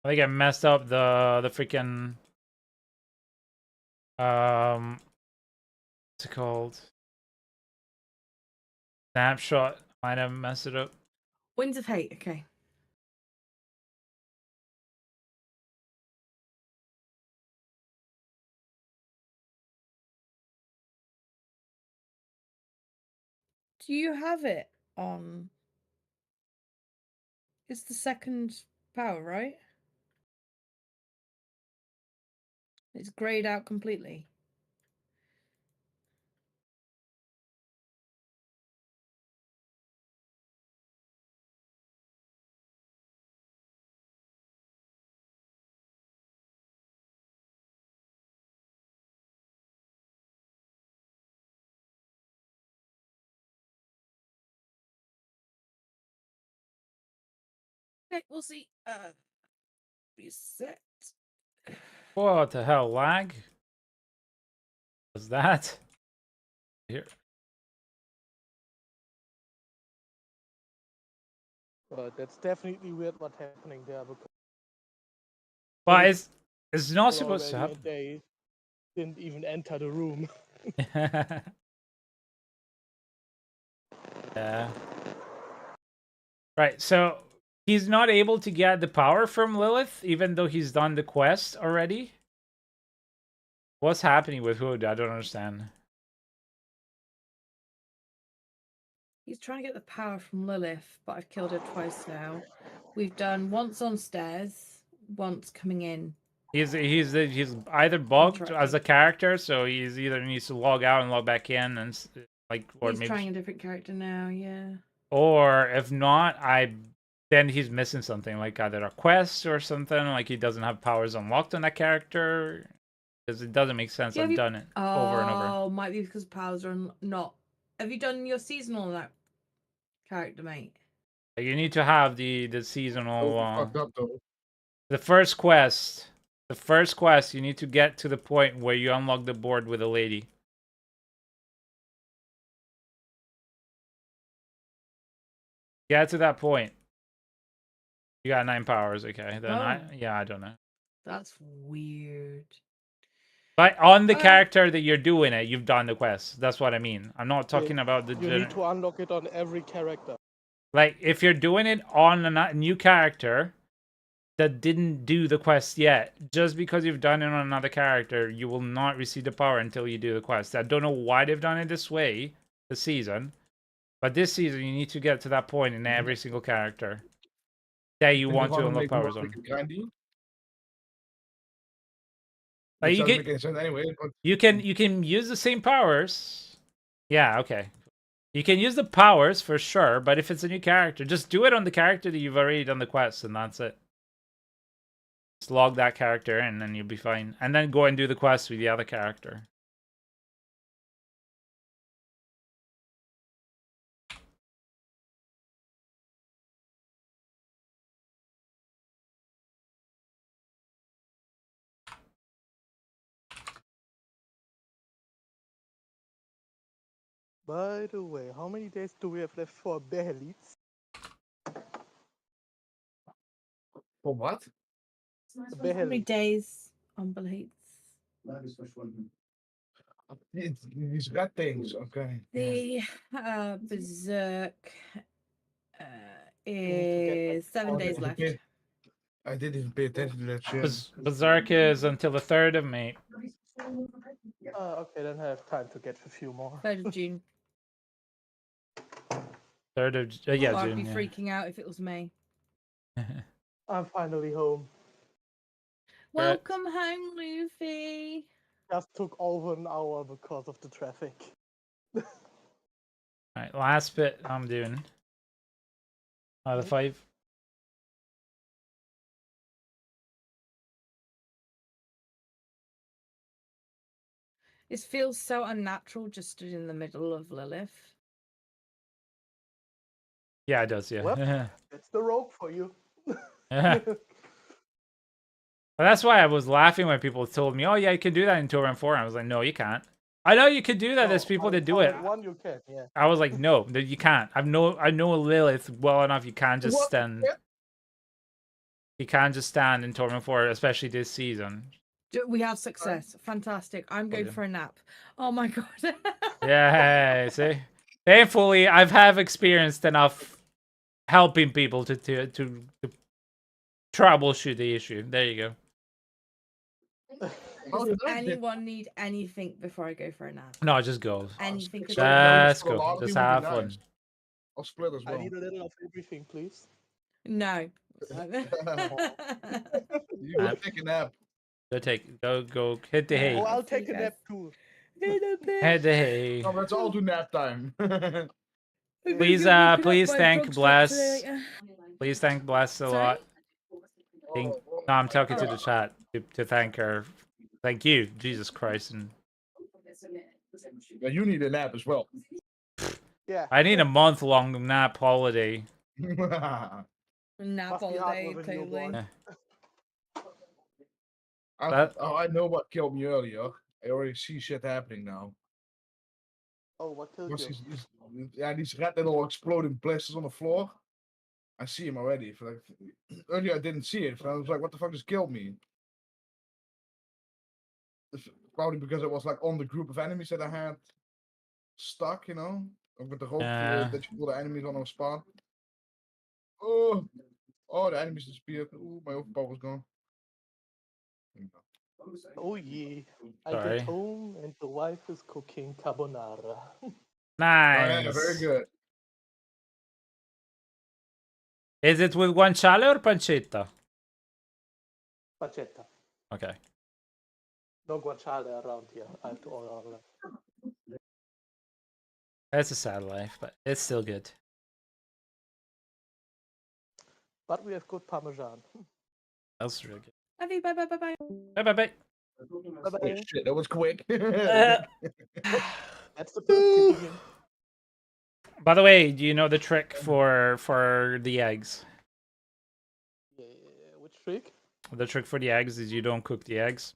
S1: think I messed up the freaking what's it called? Snapshot. Might have messed it up.
S2: Winds of Hate, okay. Do you have it on? It's the second power, right? It's grayed out completely. Okay, we'll see. Reset.
S1: What the hell? Lag? Was that? Here.
S3: That's definitely weird what's happening there because
S1: But it's not
S3: people
S1: supposed to
S3: already
S1: happen.
S3: and they didn't even enter the room.
S1: Yeah. Right, so he's not able to get the power from Lilith, even though he's done the quest already? What's happening with Hood? I don't understand.
S2: He's trying to get the power from Lilith, but I've killed her twice now. We've done once on stairs, once coming in.
S1: He's either bugged as a
S2: Interrupting.
S1: character, so he's either needs to log out and log back in, and like, or
S2: He's
S1: maybe,
S2: trying a different character now, yeah.
S1: or if not, then he's missing something, like either a quest or something, like he doesn't have powers unlocked on that character, because it doesn't make sense.
S2: Yeah,
S1: I've done it over and over.
S2: Oh, might be because powers are not. Have you done your seasonal on that character, mate?
S1: You need to have the seasonal.
S4: Fucked up though.
S1: The first quest. The first quest, you need to get to the point where you unlock the board with a lady. Get to that point. You got 9 powers, okay. Then I don't know.
S2: That's weird.
S1: But on the character that you're doing it, you've done the quest. That's what I mean. I'm not talking about the
S3: You need to unlock it on every character.
S1: Like, if you're doing it on a new character that didn't do the quest yet, just because you've done it on another character, you will not receive the power until you do the quest. I don't know why they've done it this way this season, but this season you need to get to that point in every single character that you want to unlock powers on. Like, you can use the same powers. Yeah, okay. You can use the powers for sure, but if it's a new character, just do it on the character that you've already done the quest, and that's it. Just log that character in, and you'll be fine. And then go and do the quest with the other character.
S3: By the way, how many days do we have left for Bear Leads?
S4: For what?
S2: How many days on Beliefs?
S4: These red things, okay.
S2: The Berserk is 7 days left.
S4: I didn't even pay attention to that shit.
S1: Berserk is until the 3rd of May.
S3: Okay, then I have time to get a few more.
S2: 3rd of June.
S1: 3rd of yeah,
S2: Oh, I'd
S1: June.
S2: be freaking out if it was May.
S3: I'm finally home.
S2: Welcome home, Luffy.
S3: Just took over an hour because of the traffic.
S1: Alright, last bit I'm doing. Out of 5.
S2: This feels so unnatural, just stood in the middle of Lilith.
S1: Yeah, it does, yeah.
S3: Well, it's the rope for you.
S1: That's why I was laughing when people told me, "Oh yeah, you can do that in Torrent 4." I was like, "No, you can't." I know you can do that. There's people that do it.
S3: One you can, yeah.
S1: I was like, "No, you can't." I know Lilith well enough. You can't just
S4: What?
S1: stand. You can't just stand in Torment 4, especially this season.
S2: We have success. Fantastic. I'm going for a nap. Oh my god.
S1: Yeah, see. Thankfully, I've experienced enough helping people to troubleshoot the issue. There you go.
S2: Does anyone need anything before I go for a nap?
S1: No, just go.
S2: Anything?
S1: Just go. Just have fun.
S4: I'll split as well.
S3: I need a little of everything, please.
S2: No.
S4: You go take a nap.
S1: Go hit the hay.
S3: Oh, I'll take a nap too.
S1: Hit the hay.
S4: Oh, let's all do nap time.
S1: Please thank Bless. Please thank Bless a lot. No, I'm talking to the chat to thank her. Thank you, Jesus Christ, and
S4: Yeah, you need a nap as well.
S3: Yeah.
S1: I need a month-long nap holiday.
S2: Nap
S3: Must be hard
S2: holiday,
S3: with a newborn.
S2: totally.
S4: I know what killed me earlier. I already see shit happening now.
S3: Oh, what killed you?
S4: These red little exploding blasters on the floor. I see him already. Earlier I didn't see it. I was like, what the fuck just killed me? It's probably because it was like on the group of enemies that I had stuck, you know? With the rope that you pull the enemies on our spawn. Oh, the enemies disappeared. Oh, my overpower was gone.
S3: Oh yeah. I
S1: Sorry.
S3: get home and the wife is cooking carbonara.
S1: Nice.
S4: Yeah, very good.
S1: Is it with guanciale or pancetta?
S3: Pancetta.
S1: Okay.
S3: No guanciale around here. I have to order.
S1: That's a sad life, but it's still good.
S3: But we have good parmesan.
S1: That's really good.
S2: Love you. Bye bye bye bye.
S1: Bye bye bye.
S3: Bye-bye.
S4: Oh shit, that was quick.
S3: That's the first kicking in.
S1: By the way, do you know the trick for the eggs?
S3: Yeah, which trick?
S1: The trick for the eggs is you don't cook the eggs.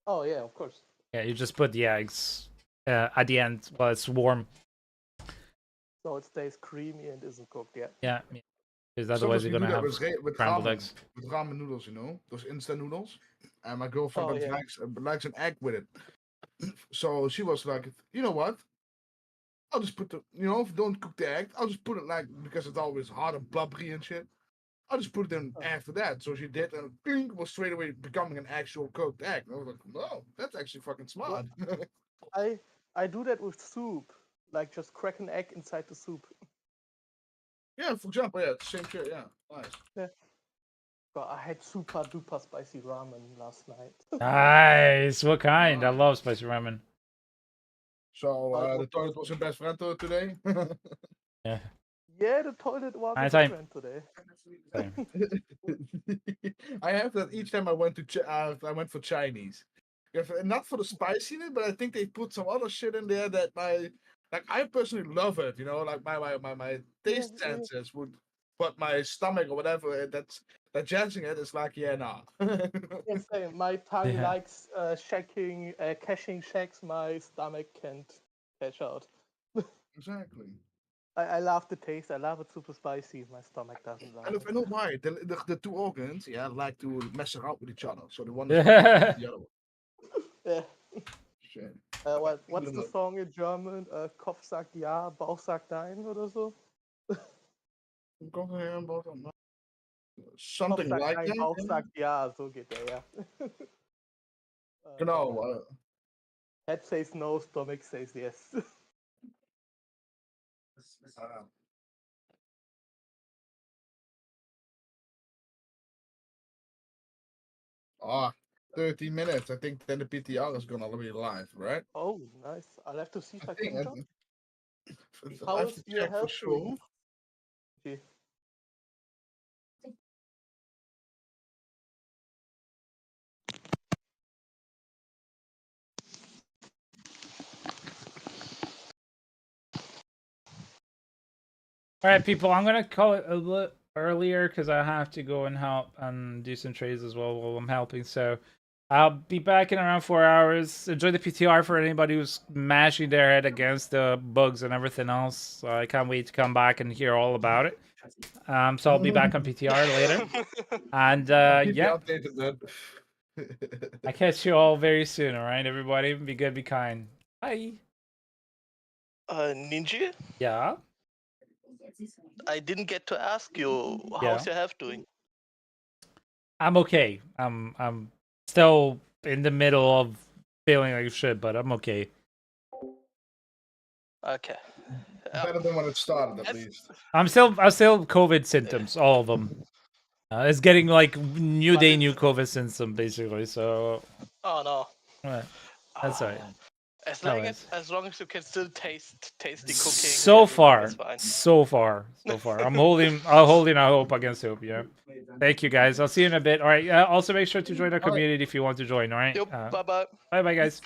S3: Oh yeah, of course.
S1: Yeah, you just put the eggs at the end while it's warm.
S3: So it stays creamy and isn't cooked yet.
S1: Yeah, because otherwise you're gonna have
S4: with
S1: scrambled
S4: ramen,
S1: eggs.
S4: with ramen noodles, you know, those instant noodles. And my girlfriend
S3: Oh, yeah.
S4: likes an egg with it. So she was like, you know what? I'll just put don't cook the egg. I'll just put it because it's always hot and blubbery and shit. I'll just put it in after that. So she did, and it was straight away becoming an actual cooked egg. And I was like, no, that's actually fucking smart.
S3: I do that with soup. Like just crack an egg inside the soup.
S4: Yeah, for example, yeah, same shit, yeah. Nice.
S3: Yeah. But I had super duper spicy ramen last night.
S1: Nice. What kind? I love spicy ramen.
S4: So the toilet was your best friend today?
S1: Yeah.
S3: Yeah, the toilet was a
S1: Anytime.
S3: friend today.
S4: I have that each time I went I went for Chinese. Not for the spiciness, but I think they put some other shit in there that I personally love it, you know, like my taste senses would, but my stomach or whatever that's digesting it is like, yeah, nah.
S3: Yeah, same. My tongue likes caching checks. My stomach can't cash out.
S4: Exactly.
S3: I love the taste. I love it super spicy. My stomach doesn't love
S4: And
S3: it.
S4: if I know why, the two organs, yeah, like to mess around with each other. So the one is the other one.
S3: Yeah.
S4: Shit.
S3: What's the song in German? Kopf sagt ja, Bauch sagt nein oder so?
S4: Something
S3: Kopf sagt
S4: like
S3: nein,
S4: that.
S3: Bauch
S4: Yeah.
S3: sagt ja, so geht der, ja.
S4: Genau.
S3: Head says no, stomach says yes.
S4: Ah, 30 minutes. I think then the PTR is gonna be live, right?
S3: Oh, nice. I'll have to see if I
S4: think
S3: can join.
S4: I
S3: How
S4: have
S3: is
S4: to
S3: your
S4: check for
S3: health
S4: sure.
S3: doing? Okay.
S1: All right, people, I'm gonna call it a little earlier because I have to go and help and do some trades as well while I'm helping. So I'll be back in around 4 hours. Enjoy the PTR for anybody who's mashing their head against the bugs and everything else. I can't wait to come back and hear all about it. So I'll be back on PTR later. And
S4: Keep me
S1: yeah,
S4: updated, man.
S1: I catch you all very soon. All right, everybody, be good, be kind. Bye.
S5: Ninja,
S1: Yeah.
S5: I didn't get to ask you, how's your health doing?
S1: I'm okay. I'm still in the middle of feeling like shit, but I'm okay.
S5: Okay.
S4: Better than when it started, at least.
S1: I'm still COVID symptoms, all of them. It's getting like new day, new COVID symptom basically. So.
S5: Oh no.
S1: Right. That's alright.
S5: As
S1: No
S5: long
S1: worries.
S5: as long as you can still taste the cooking.
S1: So far,
S5: is fine.
S1: so far. I'm holding our hope against hope. Yeah. Thank you guys. I'll see you in a bit. All right. Also make sure to join our community if you want to join. All right.
S5: Yep. Bye bye.
S1: Bye bye guys.